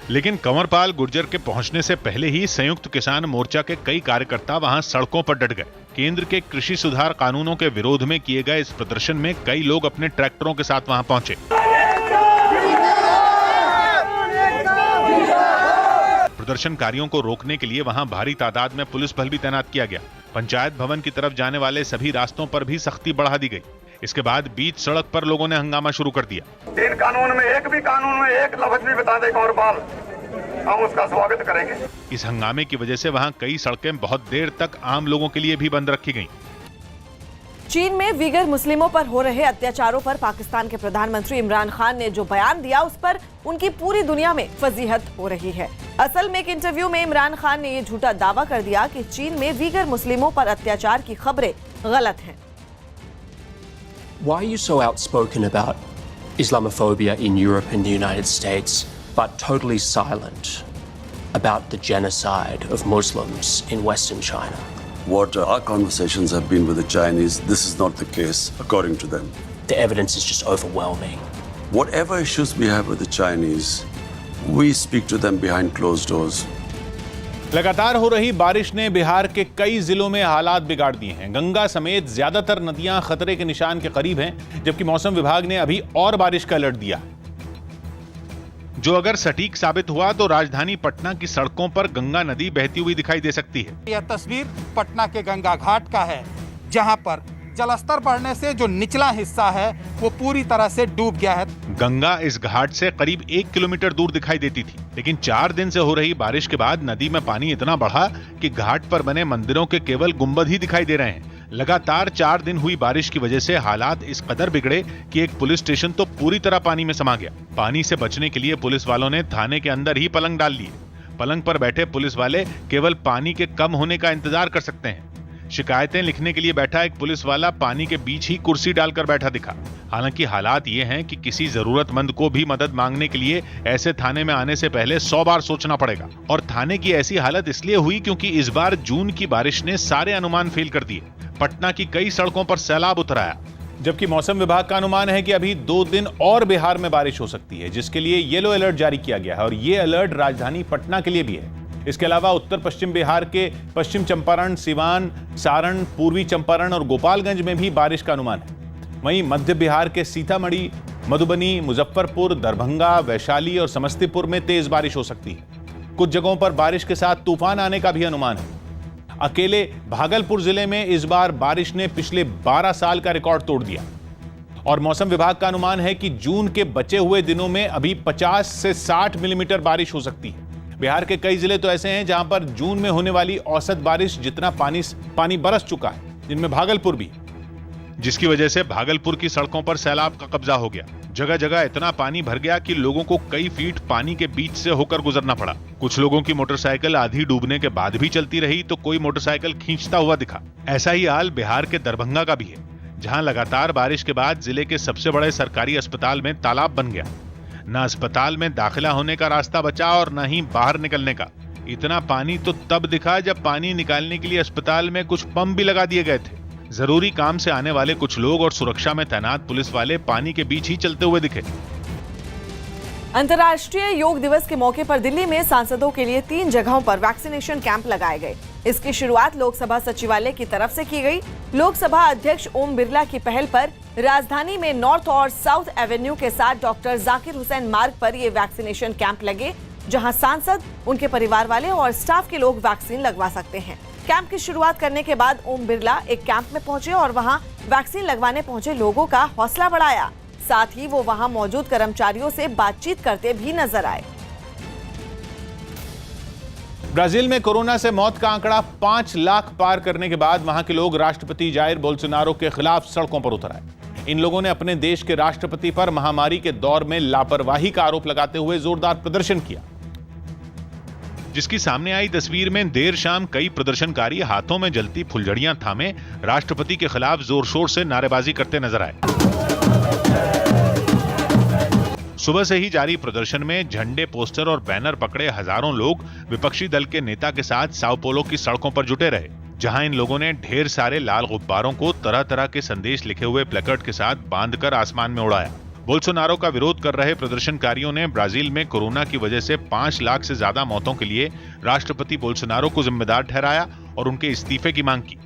S4: लेकिन कंवरपाल गुर्जर के पहुंचने से पहले ही संयुक्त किसान मोर्चा के कई कार्यकर्ता वहां सड़कों पर डट गए। केंद्र के कृषि सुधार कानूनों के विरोध में किए गए इस प्रदर्शन में कई लोग अपने ट्रैक्टरों के साथ वहां पहुंचे। प्रदर्शनकारियों को रोकने के लिए वहां भारी तादाद में पुलिस बल भी तैनात किया गया। पंचायत भवन की तरफ जाने वाले सभी रास्तों पर भी सख्ती बढ़ा दी गई। इसके बाद बीच सड़क पर लोगों ने हंगामा शुरू कर दिया।
S14: तीन कानून में एक लफ्ज भी बता दे कंवरपाल, हम उसका स्वागत करेंगे।
S4: इस हंगामे की वजह से वहां कई सड़कें बहुत देर तक आम लोगों के लिए भी बंद रखी गईं।
S1: चीन में वीगर मुस्लिमों पर हो रहे अत्याचारों पर पाकिस्तान के प्रधानमंत्री इमरान खान ने जो बयान दिया, उस पर उनकी पूरी दुनिया में फजीहत हो रही है। असल में एक इंटरव्यू में इमरान खान ने ये झूठा दावा कर दिया कि चीन में वीगर मुस्लिमों पर अत्याचार की खबरें गलत हैं।
S15: Why are you so outspoken about Islamophobia in Europe and the United States, but totally silent about the genocide of Muslims in Western China?
S16: What our conversations have been with the Chinese, this is not the case, according to them.
S15: The evidence is just overwhelming.
S16: Whatever issues we have with the Chinese, we speak to them behind closed doors.
S3: लगातार हो रही बारिश ने बिहार के कई जिलों में हालात बिगाड़ दिए हैं। गंगा समेत ज्यादातर नदियां खतरे के निशान के करीब हैं, जबकि मौसम विभाग ने अभी और बारिश का अलर्ट दिया,
S4: जो अगर सटीक साबित हुआ तो राजधानी पटना की सड़कों पर गंगा नदी बहती हुई दिखाई दे सकती है।
S17: यह तस्वीर पटना के गंगा घाट का है, जहां पर जलस्तर बढ़ने से जो निचला हिस्सा है वो पूरी तरह से डूब गया है।
S4: गंगा इस घाट से करीब 1 किलोमीटर दूर दिखाई देती थी, लेकिन 4 दिन से हो रही बारिश के बाद नदी में पानी इतना बढ़ा कि घाट पर बने मंदिरों के केवल गुंबद ही दिखाई दे रहे हैं। लगातार 4 दिन हुई बारिश की वजह से हालात इस कदर बिगड़े कि एक पुलिस स्टेशन तो पूरी तरह पानी में समा गया। पानी से बचने के लिए पुलिस वालों ने थाने के अंदर ही पलंग डाल लिए। पलंग पर बैठे पुलिस वाले केवल पानी के कम होने का इंतजार कर सकते हैं। शिकायतें लिखने के लिए बैठा एक पुलिस वाला पानी के बीच ही कुर्सी डालकर बैठा दिखा। हालांकि हालात ये हैं कि किसी जरूरतमंद को भी मदद मांगने के लिए ऐसे थाने में आने से पहले 100 बार सोचना पड़ेगा। और थाने की ऐसी हालत इसलिए हुई क्योंकि इस बार जून की बारिश ने सारे अनुमान फेल कर दिए। पटना की कई सड़कों पर सैलाब उतर आया,
S3: जबकि मौसम विभाग का अनुमान है कि अभी 2 दिन और बिहार में बारिश हो सकती है, जिसके लिए येलो अलर्ट जारी किया गया है और ये अलर्ट राजधानी पटना के लिए भी है। इसके अलावा उत्तर पश्चिम बिहार के पश्चिम चंपारण, सिवान, सारण, पूर्वी चंपारण और गोपालगंज में भी बारिश का अनुमान है। वहीं मध्य बिहार के सीतामढ़ी, मधुबनी, मुजफ्फरपुर, दरभंगा, वैशाली और समस्तीपुर में तेज बारिश हो सकती है। कुछ जगहों पर बारिश के साथ तूफान आने का भी अनुमान है। अकेले भागलपुर जिले में इस बार बारिश ने पिछले 12 साल का रिकॉर्ड तोड़ दिया और मौसम विभाग का अनुमान है कि जून के बचे हुए दिनों में अभी 50 से 60 मिलीमीटर बारिश हो सकती है। बिहार के कई जिले तो ऐसे हैं जहां पर जून में होने वाली औसत बारिश जितना पानी बरस चुका है, जिनमें भागलपुर भी,
S4: जिसकी वजह से भागलपुर की सड़कों पर सैलाब का कब्जा हो गया। जगह जगह इतना पानी भर गया कि लोगों को कई फीट पानी के बीच से होकर गुजरना पड़ा। कुछ लोगों की मोटरसाइकिल आधी डूबने के बाद भी चलती रही तो कोई मोटरसाइकिल खींचता हुआ दिखा। ऐसा ही हाल बिहार के दरभंगा का भी है, जहां लगातार बारिश के बाद जिले के सबसे बड़े सरकारी अस्पताल में तालाब बन गया। न अस्पताल में दाखिला होने का रास्ता बचा और न ही बाहर निकलने का। इतना पानी तो तब दिखा जब पानी निकालने के लिए अस्पताल में कुछ पंप भी लगा दिए गए थे। जरूरी काम से आने वाले कुछ लोग और सुरक्षा में तैनात पुलिस वाले पानी के बीच ही चलते हुए दिखे।
S1: अंतर्राष्ट्रीय योग दिवस के मौके पर दिल्ली में सांसदों के लिए 3 जगहों पर वैक्सीनेशन कैंप लगाए गए। इसकी शुरुआत लोकसभा सचिवालय की तरफ से की गई। लोकसभा अध्यक्ष ओम बिरला की पहल पर राजधानी में नॉर्थ और साउथ एवेन्यू के साथ डॉक्टर जाकिर हुसैन मार्ग पर ये वैक्सीनेशन कैंप लगे, जहां सांसद, उनके परिवार वाले और स्टाफ के लोग वैक्सीन लगवा सकते हैं। कैंप की शुरुआत करने के बाद ओम बिरला एक कैंप में पहुंचे और वहां वैक्सीन लगवाने पहुंचे लोगों का हौसला बढ़ाया। साथ ही वो वहां मौजूद कर्मचारियों से बातचीत करते भी नजर आए।
S3: ब्राजील में कोरोना से मौत का आंकड़ा 5 लाख पार करने के बाद वहां के लोग राष्ट्रपति जायर बोल्सोनारो के खिलाफ सड़कों पर उतर आए। इन लोगों ने अपने देश के राष्ट्रपति पर महामारी के दौर में लापरवाही का आरोप लगाते हुए जोरदार प्रदर्शन किया,
S4: जिसकी सामने आई तस्वीर में देर शाम कई प्रदर्शनकारी हाथों में जलती फुलझड़ियां थामे राष्ट्रपति के खिलाफ जोर शोर से नारेबाजी करते नजर आए। सुबह से ही जारी प्रदर्शन में झंडे, पोस्टर और बैनर पकड़े हजारों लोग विपक्षी दल के नेता के साथ साओ पोलो की सड़कों पर जुटे रहे, जहां इन लोगों ने ढेर सारे लाल गुब्बारों को तरह तरह के संदेश लिखे हुए प्लेकार्ड के साथ बांधकर आसमान में उड़ाया। बोल्सोनारो का विरोध कर रहे प्रदर्शनकारियों ने ब्राजील में कोरोना की वजह से 5 लाख से ज्यादा मौतों के लिए राष्ट्रपति बोल्सोनारो को जिम्मेदार ठहराया और उनके इस्तीफे की मांग की।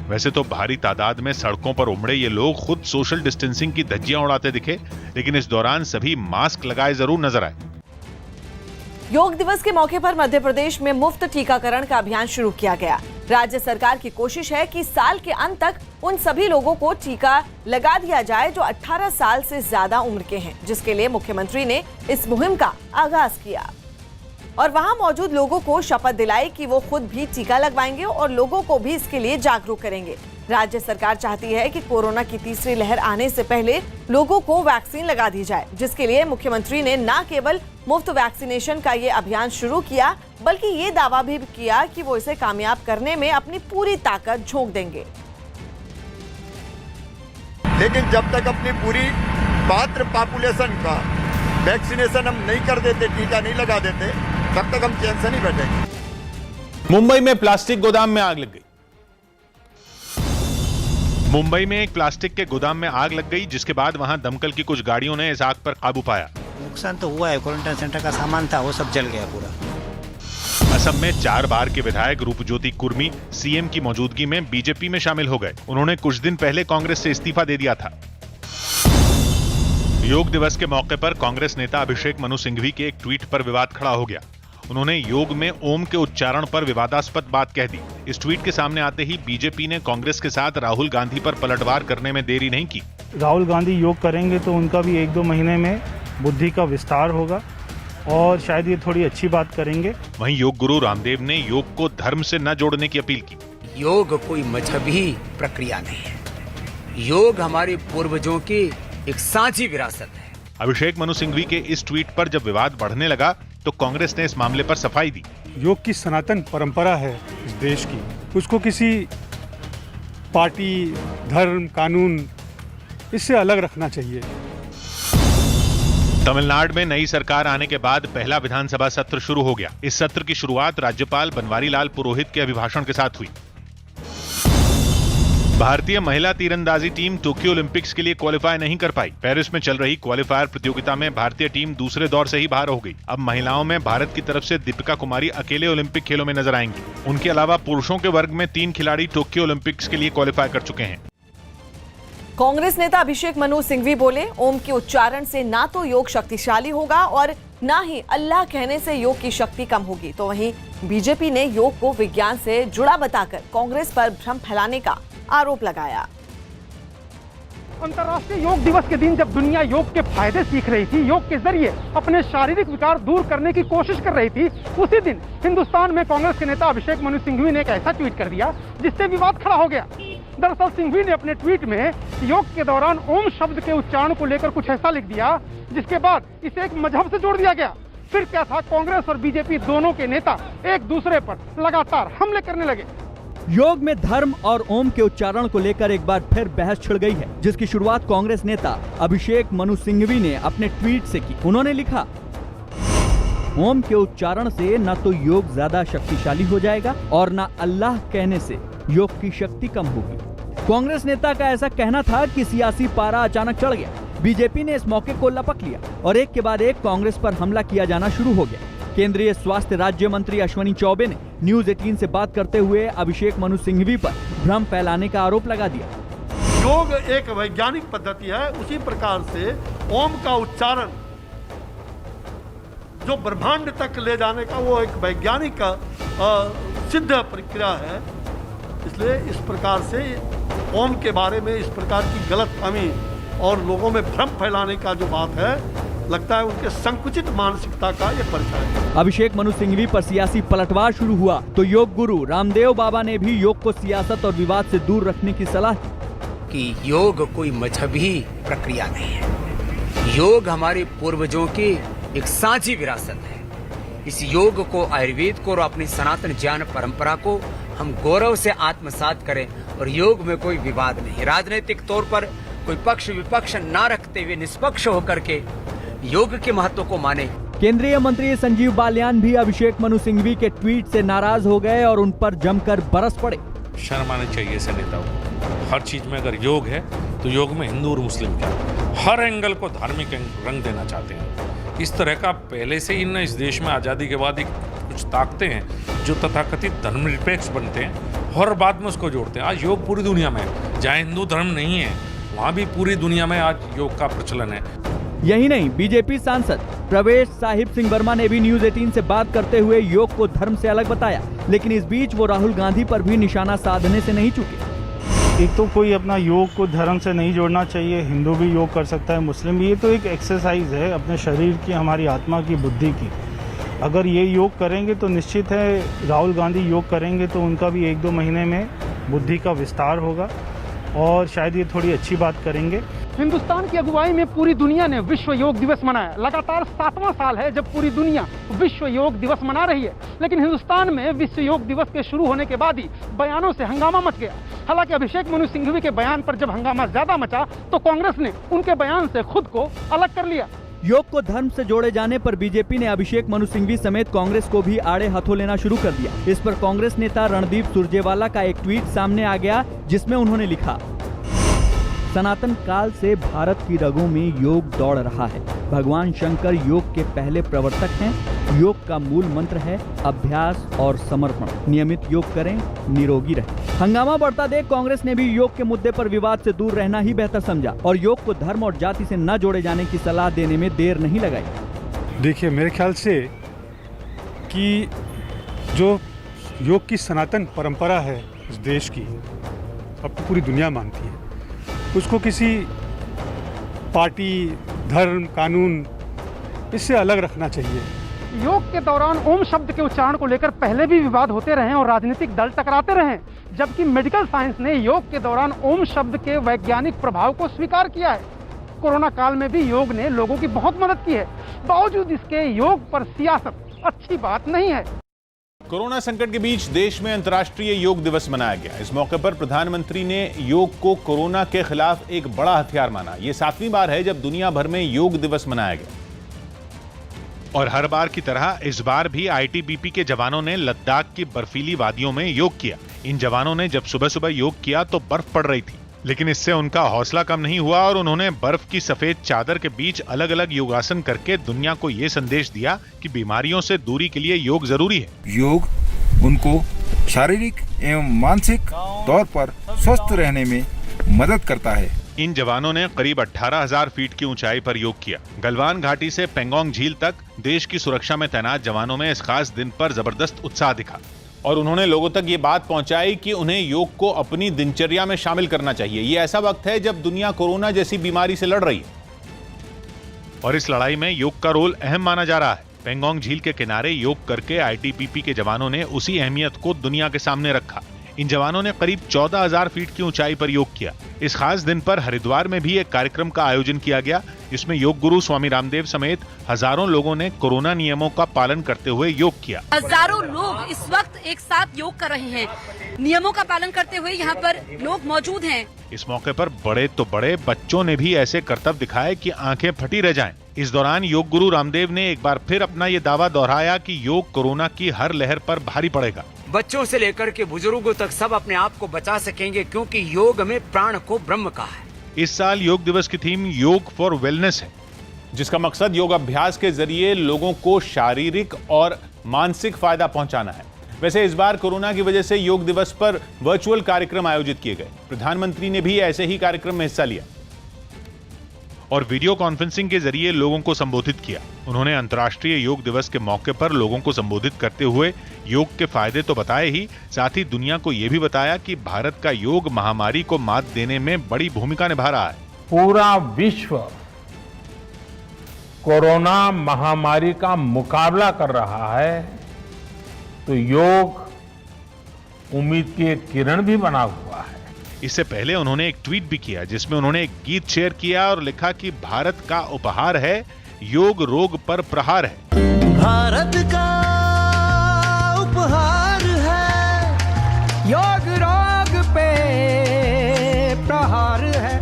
S4: वैसे तो भारी तादाद में सड़कों पर उमड़े ये लोग खुद सोशल डिस्टेंसिंग की धज्जियां उड़ाते दिखे, लेकिन इस दौरान सभी मास्क लगाए जरूर नजर आए।
S1: योग दिवस के मौके पर मध्य प्रदेश में मुफ्त टीकाकरण का अभियान शुरू किया गया। राज्य सरकार की कोशिश है कि साल के अंत तक उन सभी लोगों को टीका लगा दिया जाए जो 18 साल से ज्यादा उम्र के हैं, जिसके लिए मुख्यमंत्री ने इस मुहिम का आगाज किया और वहां मौजूद लोगों को शपथ दिलाई कि वो खुद भी टीका लगवाएंगे और लोगों को भी इसके लिए जागरूक करेंगे। राज्य सरकार चाहती है कि कोरोना की तीसरी लहर आने से पहले लोगों को वैक्सीन लगा दी जाए, जिसके लिए मुख्यमंत्री ने न केवल मुफ्त वैक्सीनेशन का ये अभियान शुरू किया, बल्कि ये दावा भी किया कि वो इसे कामयाब करने में अपनी पूरी ताकत झोंक देंगे।
S14: लेकिन जब तक अपनी पूरी पात्र पॉपुलेशन का वैक्सीनेशन हम नहीं कर देते, टीका नहीं लगा देते, तब तक हम चैन से नहीं बैठेंगे।
S3: मुंबई में प्लास्टिक गोदाम में आग लग गई।
S4: मुंबई में एक प्लास्टिक के गोदाम में आग लग गई, जिसके बाद वहां दमकल की कुछ गाड़ियों ने इस आग पर काबू पाया।
S18: नुकसान तो हुआ है, क्वारंटाइन सेंटर का सामान था वो सब जल गया पूरा।
S4: असम में 4 बार के विधायक रूपज्योति कुर्मी सीएम की मौजूदगी में बीजेपी में शामिल हो गए। उन्होंने कुछ दिन पहले कांग्रेस से इस्तीफा दे दिया था। योग दिवस के मौके पर कांग्रेस नेता अभिषेक मनु सिंघवी के एक ट्वीट पर विवाद खड़ा हो गया। उन्होंने योग में ओम के उच्चारण पर विवादास्पद बात कह दी। इस ट्वीट के सामने आते ही बीजेपी ने कांग्रेस के साथ राहुल गांधी पर पलटवार करने में देरी नहीं की।
S19: राहुल गांधी योग करेंगे तो उनका भी 1-2 महीने में बुद्धि का विस्तार होगा और शायद ये थोड़ी अच्छी बात करेंगे।
S4: वहीं योग गुरु रामदेव ने योग को धर्म से न जोड़ने की अपील की।
S18: योग कोई मजहबी प्रक्रिया नहीं है, योग हमारे पूर्वजों की एक साझी विरासत है।
S4: अभिषेक मनु सिंघवी के इस ट्वीट पर जब विवाद बढ़ने लगा तो कांग्रेस ने इस मामले पर सफाई दी।
S7: योग की सनातन परंपरा है इस देश की, उसको किसी पार्टी, धर्म, कानून इससे अलग रखना चाहिए।
S4: तमिलनाडु में नई सरकार आने के बाद पहला विधानसभा सत्र शुरू हो गया। इस सत्र की शुरुआत राज्यपाल बनवारी लाल पुरोहित के अभिभाषण के साथ हुई। भारतीय महिला तीरंदाजी टीम टोक्यो ओलंपिक्स के लिए क्वालिफाई नहीं कर पाई। पेरिस में चल रही क्वालिफायर प्रतियोगिता में भारतीय टीम दूसरे दौर से ही बाहर हो गई। अब महिलाओं में भारत की तरफ से दीपिका कुमारी अकेले ओलंपिक खेलों में नजर आएंगी। उनके अलावा पुरुषों के वर्ग में 3 खिलाड़ी टोक्यो ओलंपिक्स के लिए क्वालिफाई कर चुके हैं।
S1: कांग्रेस नेता अभिषेक मनु सिंघवी बोले, ओम के उच्चारण से ना तो योग शक्तिशाली होगा और ना ही अल्लाह कहने से योग की शक्ति कम होगी। तो वहीं बीजेपी ने योग को विज्ञान से जुड़ा बताकर कांग्रेस पर भ्रम फैलाने का आरोप लगाया।
S8: अंतर्राष्ट्रीय योग दिवस के दिन जब दुनिया योग के फायदे सीख रही थी, योग के जरिए अपने शारीरिक विकार दूर करने की कोशिश कर रही थी, उसी दिन हिंदुस्तान में कांग्रेस के नेता अभिषेक मनु सिंघवी ने एक ऐसा ट्वीट कर दिया जिससे विवाद खड़ा हो गया। दरअसल सिंघवी ने अपने ट्वीट में योग के दौरान ओम शब्द के उच्चारण को लेकर कुछ ऐसा लिख दिया, जिसके बाद इसे एक मजहब से जोड़ दिया गया। फिर क्या था, कांग्रेस और बीजेपी दोनों के नेता एक दूसरे पर लगातार हमले करने लगे।
S9: योग में धर्म और ओम के उच्चारण को लेकर एक बार फिर बहस छिड़ गई है, जिसकी शुरुआत कांग्रेस नेता अभिषेक मनु सिंघवी ने अपने ट्वीट से की। उन्होंने लिखा, ओम के उच्चारण से न तो योग ज्यादा शक्तिशाली हो जाएगा और न अल्लाह कहने से योग की शक्ति कम होगी। कांग्रेस नेता का ऐसा कहना था कि सियासी पारा अचानक चढ़ गया। बीजेपी ने इस मौके को लपक लिया और एक के बाद एक कांग्रेस पर हमला किया जाना शुरू हो गया। केंद्रीय स्वास्थ्य राज्य मंत्री अश्विनी चौबे ने न्यूज 18 से बात करते हुए अभिषेक मनु सिंघवी पर भ्रम फैलाने का आरोप लगा दिया।
S20: योग एक वैज्ञानिक पद्धति है, उसी प्रकार से ओम का उच्चारण जो ब्रह्मांड तक ले जाने का वो एक वैज्ञानिक सिद्ध प्रक्रिया है। इसलिए इस प्रकार से ओम के बारे में इस प्रकार की गलतफहमी और लोगों में भ्रम फैलाने का जो बात है, लगता है उनके संकुचित मानसिकता का ये परिचय है।
S9: अभिषेक मनु सिंघवी पर सियासी पलटवार शुरू हुआ तो योग गुरु रामदेव बाबा ने भी योग को सियासत और विवाद से दूर रखने की सलाह दी
S18: कि योग कोई मजहबी प्रक्रिया नहीं है, योग हमारे पूर्वजों की एक साझी विरासत है। इस योग को, आयुर्वेद को और अपनी सनातन ज्ञान परंपरा को हम गौरव से आत्मसात करें और योग में कोई विवाद नहीं। राजनीतिक तौर पर कोई पक्ष विपक्ष ना रखते हुए निष्पक्ष होकर के योग के महत्व को माने।
S9: केंद्रीय मंत्री संजीव बालियान भी अभिषेक मनु सिंघवी के ट्वीट से नाराज हो गए और उन पर जमकर बरस पड़े।
S21: शर्म आनी चाहिए ऐसे नेताओं को। हर चीज़ में अगर योग है तो योग में हिंदू और मुस्लिम क्या, हर एंगल को धार्मिक रंग देना चाहते हैं। इस तरह का पहले से ही इस देश में आज़ादी के बाद एक कुछ ताकतें हैं जो तथाकथित धर्मनिरपेक्ष बनते हैं और बाद में उसको जोड़ते हैं। आज योग पूरी दुनिया में, जहाँ हिंदू धर्म नहीं है वहाँ भी पूरी दुनिया में आज योग का प्रचलन है।
S9: यही नहीं, बीजेपी सांसद प्रवेश साहिब सिंह वर्मा ने भी न्यूज 18 से बात करते हुए योग को धर्म से अलग बताया, लेकिन इस बीच वो राहुल गांधी पर भी निशाना साधने से नहीं चुके।
S19: एक तो कोई अपना योग को धर्म से नहीं जोड़ना चाहिए, हिंदू भी योग कर सकता है, मुस्लिम भी। ये तो एक एक्सरसाइज है अपने शरीर की, हमारी आत्मा की, बुद्धि की। अगर ये योग करेंगे तो निश्चित है राहुल गांधी योग करेंगे तो उनका भी 1-2 महीने में बुद्धि का विस्तार होगा और शायद ये थोड़ी अच्छी बात करेंगे।
S8: हिंदुस्तान की अगुवाई में पूरी दुनिया ने विश्व योग दिवस मनाया। लगातार 7वां साल है जब पूरी दुनिया विश्व योग दिवस मना रही है, लेकिन हिंदुस्तान में विश्व योग दिवस के शुरू होने के बाद ही बयानों से हंगामा मच गया। हालांकि अभिषेक मनु सिंघवी के बयान पर जब हंगामा ज्यादा मचा तो कांग्रेस ने उनके बयान से खुद को अलग कर लिया।
S9: योग को धर्म से जोड़े जाने पर बीजेपी ने अभिषेक मनु सिंघवी समेत कांग्रेस को भी आड़े हाथों लेना शुरू कर दिया। इस पर कांग्रेस नेता रणदीप सुरजेवाला का एक ट्वीट सामने आ गया, जिसमें उन्होंने लिखा, सनातन काल से भारत की रगों में योग दौड़ रहा है। भगवान शंकर योग के पहले प्रवर्तक हैं। योग का मूल मंत्र है अभ्यास और समर्पण। नियमित योग करें, निरोगी रहें। हंगामा बढ़ता देख कांग्रेस ने भी योग के मुद्दे पर विवाद से दूर रहना ही बेहतर समझा और योग को धर्म और जाति से न जोड़े जाने की सलाह देने में देर नहीं लगाई।
S7: देखिए, मेरे ख्याल से कि जो योग की सनातन परंपरा है इस देश की, अब तो पूरी दुनिया मानती है, उसको किसी पार्टी, धर्म, कानून इससे अलग रखना चाहिए।
S8: योग के दौरान ओम शब्द के उच्चारण को लेकर पहले भी विवाद होते रहे और राजनीतिक दल टकराते रहे, जबकि मेडिकल साइंस ने योग के दौरान ओम शब्द के वैज्ञानिक प्रभाव को स्वीकार किया है। कोरोना काल में भी योग ने लोगों की बहुत मदद की है। बावजूद इसके योग पर सियासत अच्छी बात नहीं है।
S3: कोरोना संकट के बीच देश में अंतर्राष्ट्रीय योग दिवस मनाया गया। इस मौके पर प्रधानमंत्री ने योग को कोरोना के खिलाफ एक बड़ा हथियार माना। यह 7वीं बार है जब दुनिया भर में योग दिवस मनाया गया।
S4: और हर बार की तरह इस बार भी आईटीबीपी के जवानों ने लद्दाख की बर्फीली वादियों में योग किया। इन जवानों ने जब सुबह सुबह योग किया तो बर्फ पड़ रही थी, लेकिन इससे उनका हौसला कम नहीं हुआ और उन्होंने बर्फ की सफेद चादर के बीच अलग अलग योगासन करके दुनिया को ये संदेश दिया कि बीमारियों से दूरी के लिए योग जरूरी है।
S22: योग उनको शारीरिक एवं मानसिक तौर पर स्वस्थ रहने में मदद करता है।
S4: इन जवानों ने करीब 18,000 फीट की ऊंचाई पर योग किया। गलवान घाटी से पेंगोंग झील तक देश की सुरक्षा में तैनात जवानों में इस खास दिन पर जबरदस्त उत्साह दिखा
S3: और उन्होंने लोगों तक ये बात पहुंचाई कि उन्हें योग को अपनी दिनचर्या में शामिल करना चाहिए। ये ऐसा वक्त है जब दुनिया कोरोना जैसी बीमारी से लड़ रही है
S4: और इस लड़ाई में योग का रोल अहम माना जा रहा है। पेंगोंग झील के किनारे योग करके आईटीबीपी के जवानों ने उसी अहमियत को दुनिया के सामने रखा। इन जवानों ने करीब 14,000 फीट की ऊंचाई पर योग किया। इस खास दिन पर हरिद्वार में भी एक कार्यक्रम का आयोजन किया गया, जिसमें योग गुरु स्वामी रामदेव समेत हजारों लोगों ने कोरोना नियमों का पालन करते हुए योग किया।
S23: हजारों लोग इस वक्त एक साथ योग कर रहे हैं, नियमों का पालन करते हुए यहाँ पर लोग मौजूद हैं।
S4: इस मौके पर बड़े तो बड़े बच्चों ने भी ऐसे करतब दिखाए कि आंखें फटी रह जाएं। इस दौरान योग गुरु रामदेव ने एक बार फिर अपना ये दावा दोहराया कि योग कोरोना की हर लहर पर भारी पड़ेगा।
S18: बच्चों से लेकर के बुजुर्गों तक सब अपने आप को बचा सकेंगे, क्योंकि योग में प्राण को ब्रह्म कहा है।
S4: इस साल योग दिवस की थीम योग फॉर वेलनेस है,
S3: जिसका मकसद योग अभ्यास के जरिए लोगों को शारीरिक और मानसिक फायदा पहुंचाना है। वैसे इस बार कोरोना की वजह से योग दिवस पर वर्चुअल कार्यक्रम आयोजित किए गए। प्रधानमंत्री ने भी ऐसे ही कार्यक्रम में हिस्सा लिया
S4: और वीडियो कॉन्फ्रेंसिंग के जरिए लोगों को संबोधित किया। उन्होंने अंतर्राष्ट्रीय योग दिवस के मौके पर लोगों को संबोधित करते हुए योग के फायदे तो बताए ही, साथ ही दुनिया को यह भी बताया कि भारत का योग महामारी को मात देने में बड़ी भूमिका निभा रहा है।
S24: पूरा विश्व कोरोना महामारी का मुकाबला कर रहा है, तो योग उम्मीद की एक किरण भी बना हुआ है।
S4: इससे पहले उन्होंने एक ट्वीट भी किया, जिसमें उन्होंने एक गीत शेयर किया और लिखा कि भारत का उपहार है, योग रोग पर प्रहार है।
S25: भारत का उपहार है, योग रोग पे प्रहार है।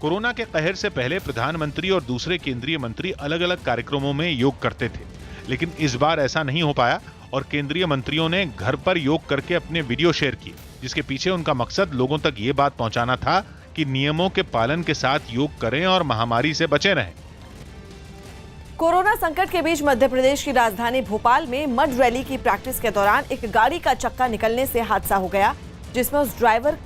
S4: कोरोना के कहर से पहले प्रधानमंत्री और दूसरे केंद्रीय मंत्री अलग अलग कार्यक्रमों में योग करते थे, लेकिन इस बार ऐसा नहीं हो पाया और केंद्रीय मंत्रियों ने घर पर योग करके अपने वीडियो शेयर किए। जिसके पीछे उनका मकसद लोगों तक ये बात पहुंचाना था कि नियमों के पालन के साथ योग करें और महामारी से बचे रहें।
S1: कोरोना संकट के बीच मध्य प्रदेश की राजधानी भोपाल में मड रैली की प्रैक्टिस के दौरान एक गाड़ी का चक्का निकलने से हादसा हो गया, जिसमें उस ड्राइवर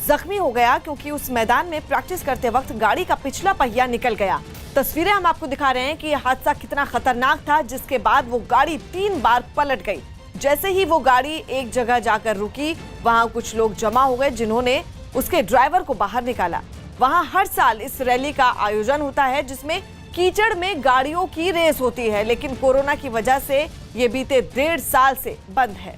S1: जख्मी हो गया क्योंकि उस मैदान में प्रैक्टिस करते वक्त गाड़ी का पिछला पहिया निकल गया। तस्वीरें हम आपको दिखा रहे हैं कि यह हादसा कितना खतरनाक था, जिसके बाद वो गाड़ी 3 बार पलट गई। जैसे ही वो गाड़ी एक जगह जाकर रुकी, वहां कुछ लोग जमा हो गए जिन्होंने उसके ड्राइवर को बाहर निकाला। वहां हर साल इस रैली का आयोजन होता है जिसमें कीचड़ में गाड़ियों की रेस होती है, लेकिन कोरोना की वजह से ये बीते 1.5 साल से बंद है।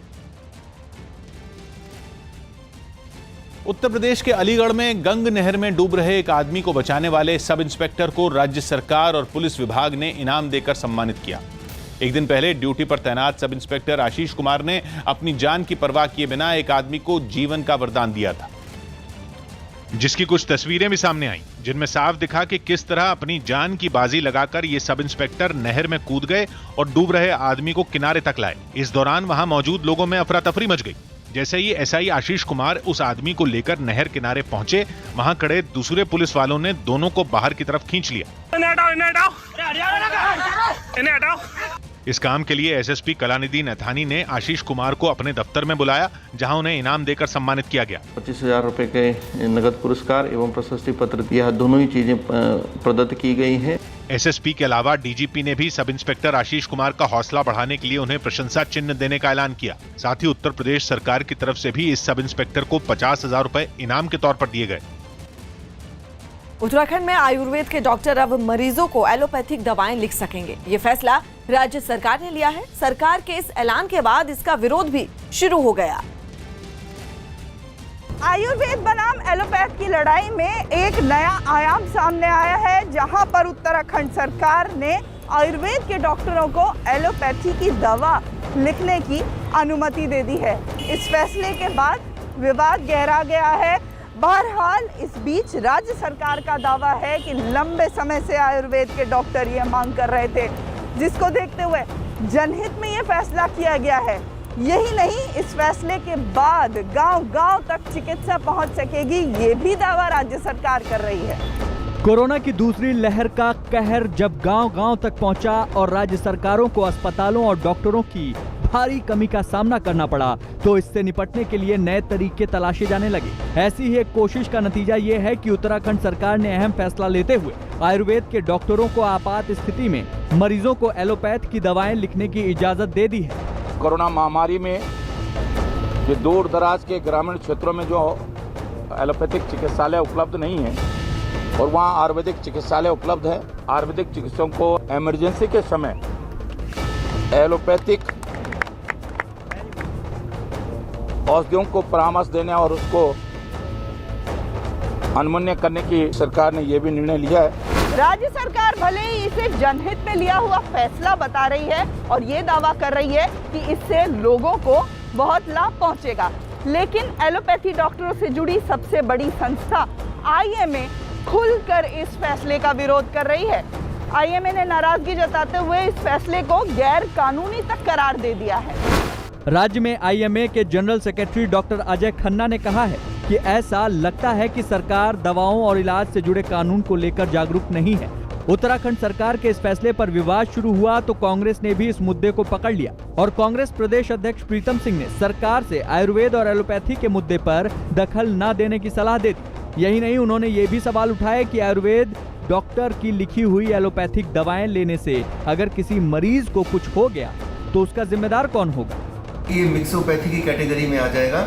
S3: उत्तर प्रदेश के अलीगढ़ में गंग नहर में डूब रहे एक आदमी को बचाने वाले सब इंस्पेक्टर को राज्य सरकार और पुलिस विभाग ने इनाम देकर सम्मानित किया। एक दिन पहले ड्यूटी पर तैनात सब इंस्पेक्टर आशीष कुमार ने अपनी जान की परवाह किए बिना एक आदमी को जीवन का वरदान दिया था,
S4: जिसकी कुछ तस्वीरें भी सामने आई, जिनमें साफ दिखा कि किस तरह अपनी जान की बाजी लगाकर ये सब इंस्पेक्टर नहर में कूद गए और डूब रहे आदमी को किनारे तक लाए। इस दौरान वहां मौजूद लोगों में अफरा तफरी मच गई। जैसे ही एसआई आशीष कुमार उस आदमी को लेकर नहर किनारे पहुंचे, वहां खड़े दूसरे पुलिस वालों ने दोनों को बाहर की तरफ खींच लिया। इस काम के लिए एसएसपी कलानिधि नथानी ने आशीष कुमार को अपने दफ्तर में बुलाया, जहां उन्हें इनाम देकर सम्मानित किया गया।
S2: 25,000 रुपए के नगद पुरस्कार एवं प्रशस्ति पत्र, यह दोनों ही चीजें प्रदत्त की गई हैं।
S4: एसएसपी के अलावा डीजीपी ने भी सब इंस्पेक्टर आशीष कुमार का हौसला बढ़ाने के लिए उन्हें प्रशंसा चिन्ह देने का ऐलान किया। साथ ही उत्तर प्रदेश सरकार की तरफ से भी इस सब इंस्पेक्टर को 50,000 रुपए इनाम के तौर पर दिए गए।
S1: उत्तराखंड में आयुर्वेद के डॉक्टर अब मरीजों को एलोपैथिक दवाएं लिख सकेंगे। ये फैसला राज्य सरकार ने लिया है। सरकार के इस ऐलान के बाद इसका विरोध भी शुरू हो गया।
S5: आयुर्वेद बनाम एलोपैथ की लड़ाई में एक नया आयाम सामने आया है, जहां पर उत्तराखंड सरकार ने आयुर्वेद के डॉक्टरों को एलोपैथी की दवा लिखने की अनुमति दे दी है। इस फैसले के बाद विवाद गहरा गया है। बहरहाल इस बीच राज्य सरकार का दावा है कि लंबे समय से आयुर्वेद के डॉक्टर ये मांग कर रहे थे, जिसको देखते हुए जनहित में ये फैसला किया गया है। यही नहीं, इस फैसले के बाद गांव-गांव तक चिकित्सा पहुंच सकेगी, ये भी दावा राज्य सरकार कर रही है।
S9: कोरोना की दूसरी लहर का कहर जब गांव-गांव तक पहुंचा और राज्य सरकारों को अस्पतालों और डॉक्टरों की भारी कमी का सामना करना पड़ा, तो इससे निपटने के लिए नए तरीके तलाशे जाने लगे। ऐसी ही एक कोशिश का नतीजा ये है कि उत्तराखंड सरकार ने अहम फैसला लेते हुए आयुर्वेद के डॉक्टरों को आपात स्थिति में मरीजों को एलोपैथ की दवाएं लिखने की इजाजत दे दी है।
S6: कोरोना महामारी में जो दूर दराज के ग्रामीण क्षेत्रों में जो एलोपैथिक चिकित्सालय उपलब्ध नहीं है और वहाँ आयुर्वेदिक चिकित्सालय उपलब्ध है, आयुर्वेदिक चिकित्सकों को इमरजेंसी के समय एलोपैथिक औषधियों को परामर्श देने और उसको अनुमन्य करने की सरकार ने यह भी निर्णय लिया है।
S5: राज्य सरकार भले ही इसे जनहित में लिया हुआ फैसला बता रही है और ये दावा कर रही है कि इससे लोगों को बहुत लाभ पहुंचेगा, लेकिन एलोपैथी डॉक्टरों से जुड़ी सबसे बड़ी संस्था आईएमए खुलकर इस फैसले का विरोध कर रही है। आईएमए ने नाराजगी जताते हुए इस फैसले को गैर कानूनी तक करार दे दिया है।
S9: राज्य में आईएमए के general secretary doctor Ajay Khanna ने कहा है कि ऐसा लगता है कि सरकार दवाओं और इलाज से जुड़े कानून को लेकर जागरूक नहीं है। उत्तराखंड सरकार के इस फैसले पर विवाद शुरू हुआ तो कांग्रेस ने भी इस मुद्दे को पकड़ लिया और कांग्रेस प्रदेश अध्यक्ष प्रीतम सिंह ने सरकार से आयुर्वेद और एलोपैथी के मुद्दे पर दखल न देने की सलाह दे दी। यही नहीं, उन्होंने ये भी सवाल उठाया कि आयुर्वेद डॉक्टर की लिखी हुई एलोपैथिक दवाएं लेने से अगर किसी मरीज को कुछ हो गया तो उसका जिम्मेदार कौन होगा।
S10: ये मिक्सोपैथी की कैटेगरी में आ जाएगा।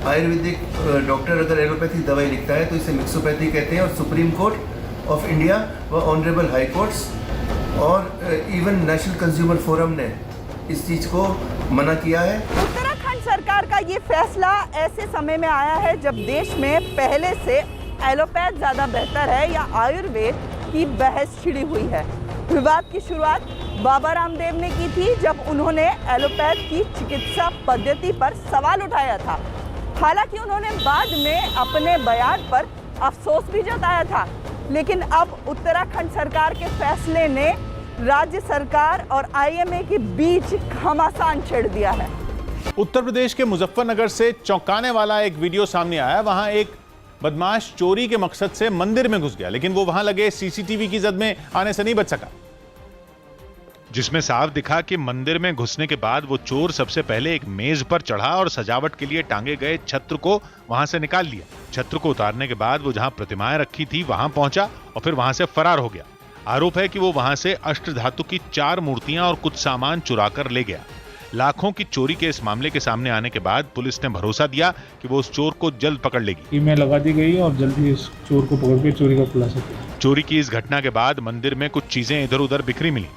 S10: आयुर्वेदिक डॉक्टर अगर एलोपैथी दवाई लिखता है तो इसे मिक्सोपैथी कहते हैं और सुप्रीम कोर्ट ऑफ इंडिया व ऑनरेबल हाई कोर्ट्स और इवन नेशनल कंज्यूमर फोरम ने इस चीज़ को मना किया है।
S5: उत्तराखंड सरकार का ये फैसला ऐसे समय में आया है जब देश में पहले से एलोपैथ ज़्यादा बेहतर है या आयुर्वेद की बहस छिड़ी हुई है। विवाद की शुरुआत बाबा रामदेव ने की थी जब उन्होंने एलोपैथ की चिकित्सा पद्धति पर सवाल उठाया था। हालांकि उन्होंने बाद में अपने बयान पर अफसोस भी जताया था, लेकिन अब उत्तराखंड सरकार के फैसले ने राज्य सरकार और आईएमए के बीच घमासान छेड़ दिया है।
S3: उत्तर प्रदेश के मुजफ्फरनगर से चौंकाने वाला एक वीडियो सामने आया। वहां एक बदमाश चोरी के मकसद से मंदिर में घुस गया, लेकिन वो वहां लगे सीसीटीवी की जद में आने से नहीं बच सका,
S4: जिसमें साफ दिखा कि मंदिर में घुसने के बाद वो चोर सबसे पहले एक मेज पर चढ़ा और सजावट के लिए टांगे गए छत्र को वहां से निकाल लिया। छत्र को उतारने के बाद वो जहां प्रतिमाएं रखी थी वहां पहुंचा और फिर वहां से फरार हो गया। आरोप है कि वो वहां से अष्टधातु की 4 मूर्तियां और कुछ सामान चुरा कर ले गया। लाखों की चोरी के इस मामले के सामने आने के बाद पुलिस ने भरोसा दिया कि वो उस चोर को जल्द पकड़ लेगी।
S11: ईमेल लगा दी गई और जल्दी इस चोर को पकड़ के चोरी का खुलासा किया।
S4: चोरी की इस घटना के बाद मंदिर में कुछ चीजें इधर उधर बिखरी मिली।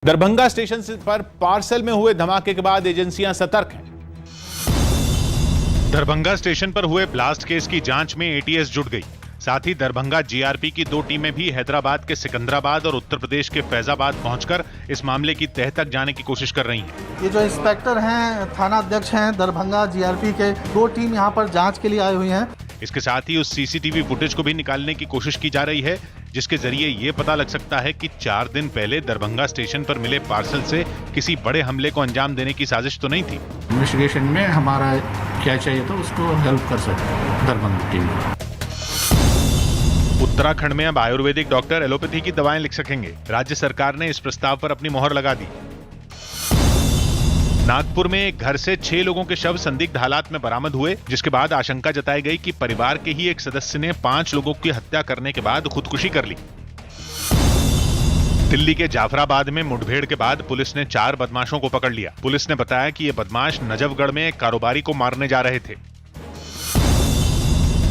S3: दरभंगा स्टेशन पर पार्सल में हुए धमाके के बाद एजेंसियां सतर्क हैं।
S4: दरभंगा स्टेशन पर हुए ब्लास्ट केस की जांच में एटीएस जुट गई। साथ ही दरभंगा जीआरपी की 2 टीमें भी हैदराबाद के सिकंदराबाद और उत्तर प्रदेश के फैजाबाद पहुंचकर इस मामले की तह तक जाने की कोशिश कर रही हैं।
S12: ये जो इंस्पेक्टर हैं, थाना अध्यक्ष हैं दरभंगा जीआरपी के, 2 टीम यहां पर जांच के लिए आई हुई हैं।
S4: इसके साथ ही उस सीसीटीवी फुटेज को भी निकालने की कोशिश की जा रही है, जिसके जरिए ये पता लग सकता है कि 4 दिन पहले दरभंगा स्टेशन पर मिले पार्सल से किसी बड़े हमले को अंजाम देने की साजिश तो नहीं थी।
S13: इन्वेस्टिगेशन में हमारा क्या चाहिए तो उसको हेल्प कर सकते दरभंगा टीम।
S4: उत्तराखंड में अब आयुर्वेदिक डॉक्टर एलोपैथी की दवाएं लिख सकेंगे। राज्य सरकार ने इस प्रस्ताव पर अपनी मोहर लगा दी। नागपुर में एक घर से 6 लोगों के शव संदिग्ध हालात में बरामद हुए, जिसके बाद आशंका जताई गई कि परिवार के ही एक सदस्य ने 5 लोगों की हत्या करने के बाद खुदकुशी कर ली। दिल्ली के जाफराबाद में मुठभेड़ के बाद पुलिस ने 4 बदमाशों को पकड़ लिया। पुलिस ने बताया कि ये बदमाश नजफगढ़ में एक कारोबारी को मारने जा रहे थे।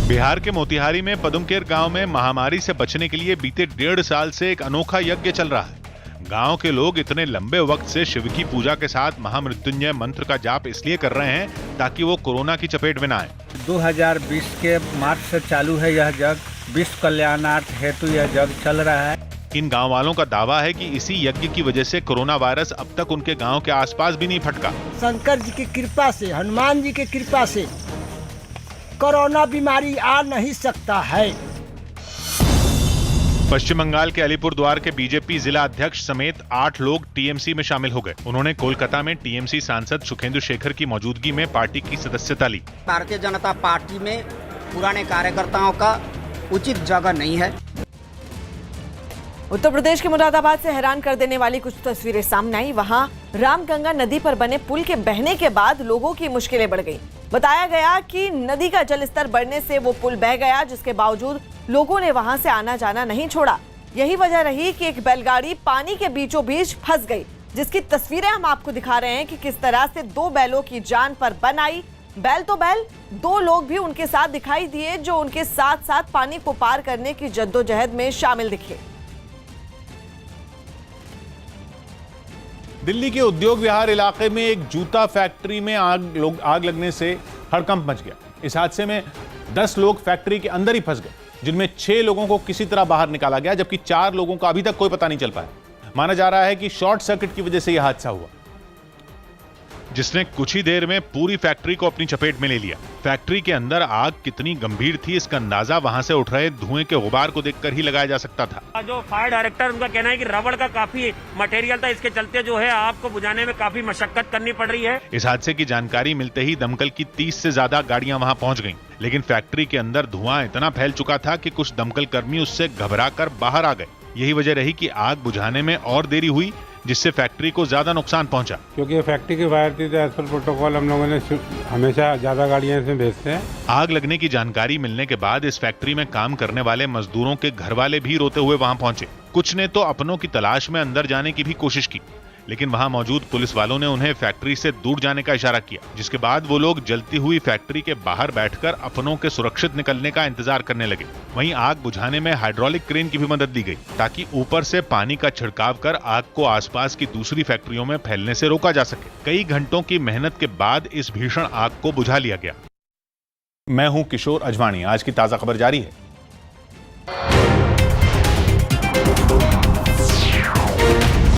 S4: बिहार के मोतिहारी में पदुमकेर गांव में महामारी से बचने के लिए बीते 1.5 साल से एक अनोखा यज्ञ चल रहा है। गांव के लोग इतने लंबे वक्त से शिव की पूजा के साथ महामृत्युंजय मंत्र का जाप इसलिए कर रहे हैं ताकि वो कोरोना की चपेट में न आए।
S15: 2020 के मार्च से चालू है यह यज्ञ। विश्व कल्याणार्थ हेतु यह यज्ञ चल रहा है।
S4: इन गांव वालों का दावा है कि इसी यज्ञ की वजह से कोरोना वायरस अब तक उनके गांव के आसपास भी नहीं फटका।
S16: शंकर जी की कृपा से, हनुमान जी की कृपा से कोरोना बीमारी आ नहीं सकता है।
S4: पश्चिम बंगाल के अलीपुरद्वार के बीजेपी जिला अध्यक्ष समेत 8 लोग टीएमसी में शामिल हो गए। उन्होंने कोलकाता में टीएमसी सांसद सुखेंदु शेखर की मौजूदगी में पार्टी की सदस्यता ली।
S26: भारतीय जनता पार्टी में पुराने कार्यकर्ताओं का उचित जगह नहीं है।
S1: उत्तर प्रदेश के मुरादाबाद से हैरान कर देने वाली कुछ तस्वीरें सामने आई। वहां रामगंगा नदी पर बने पुल के बहने के बाद लोगों की मुश्किलें बढ़ गई। बताया गया कि नदी का जलस्तर बढ़ने से वो पुल बह गया, जिसके बावजूद लोगों ने वहां से आना जाना नहीं छोड़ा। यही वजह रही कि एक बैलगाड़ी पानी के बीचों बीच फंस गई, जिसकी तस्वीरें हम आपको दिखा रहे हैं कि किस तरह से 2 बैलों की जान पर बन आई। बैल तो बैल, 2 लोग भी उनके साथ दिखाई दिए, जो उनके साथ साथ पानी को पार करने की जद्दोजहद में शामिल दिखे।
S3: दिल्ली के उद्योग विहार इलाके में एक जूता फैक्ट्री में आग लगने से हड़कंप मच गया। इस हादसे में 10 लोग फैक्ट्री के अंदर ही फंस गए, जिनमें 6 लोगों को किसी तरह बाहर निकाला गया, जबकि 4 लोगों का अभी तक कोई पता नहीं चल पाया। माना जा रहा है कि शॉर्ट सर्किट की वजह से यह हादसा हुआ,
S4: जिसने कुछ ही देर में पूरी फैक्ट्री को अपनी चपेट में ले लिया। फैक्ट्री के अंदर आग कितनी गंभीर थी, इसका अंदाजा वहां से उठ रहे धुएं के गुबार को देखकर ही लगाया जा सकता था।
S27: जो फायर डायरेक्टर, उनका कहना है कि रबड़ का काफी मटेरियल था, इसके चलते जो है आग को बुझाने में काफी मशक्कत करनी पड़ रही है।
S4: इस हादसे की जानकारी मिलते ही दमकल की 30 से ज्यादा गाड़ियां वहां पहुंच गईं, लेकिन फैक्ट्री के अंदर धुआं इतना फैल चुका था कि कुछ दमकल कर्मी उससे घबराकर बाहर आ गए। यही वजह रही कि आग बुझाने में और देरी हुई, जिससे फैक्ट्री को ज्यादा नुकसान पहुंचा।
S28: क्योंकि फैक्ट्री की वायर थी तो एज पर प्रोटोकॉल हम लोगों ने हमेशा ज्यादा गाड़ियां इसमें भेजते हैं।
S4: आग लगने की जानकारी मिलने के बाद इस फैक्ट्री में काम करने वाले मजदूरों के घर वाले भी रोते हुए वहां पहुंचे। कुछ ने तो अपनों की तलाश में अंदर जाने की भी कोशिश की, लेकिन वहां मौजूद पुलिस वालों ने उन्हें फैक्ट्री से दूर जाने का इशारा किया, जिसके बाद वो लोग जलती हुई फैक्ट्री के बाहर बैठकर अपनों के सुरक्षित निकलने का इंतजार करने लगे। वहीं आग बुझाने में हाइड्रोलिक क्रेन की भी मदद ली गई, ताकि ऊपर से पानी का छिड़काव कर आग को आसपास की दूसरी फैक्ट्रियों में फैलने से रोका जा सके। कई घंटों की मेहनत के बाद इस भीषण आग को बुझा लिया गया।
S3: मैं हूं किशोर अजवाणी। आज की ताजा खबर जारी है।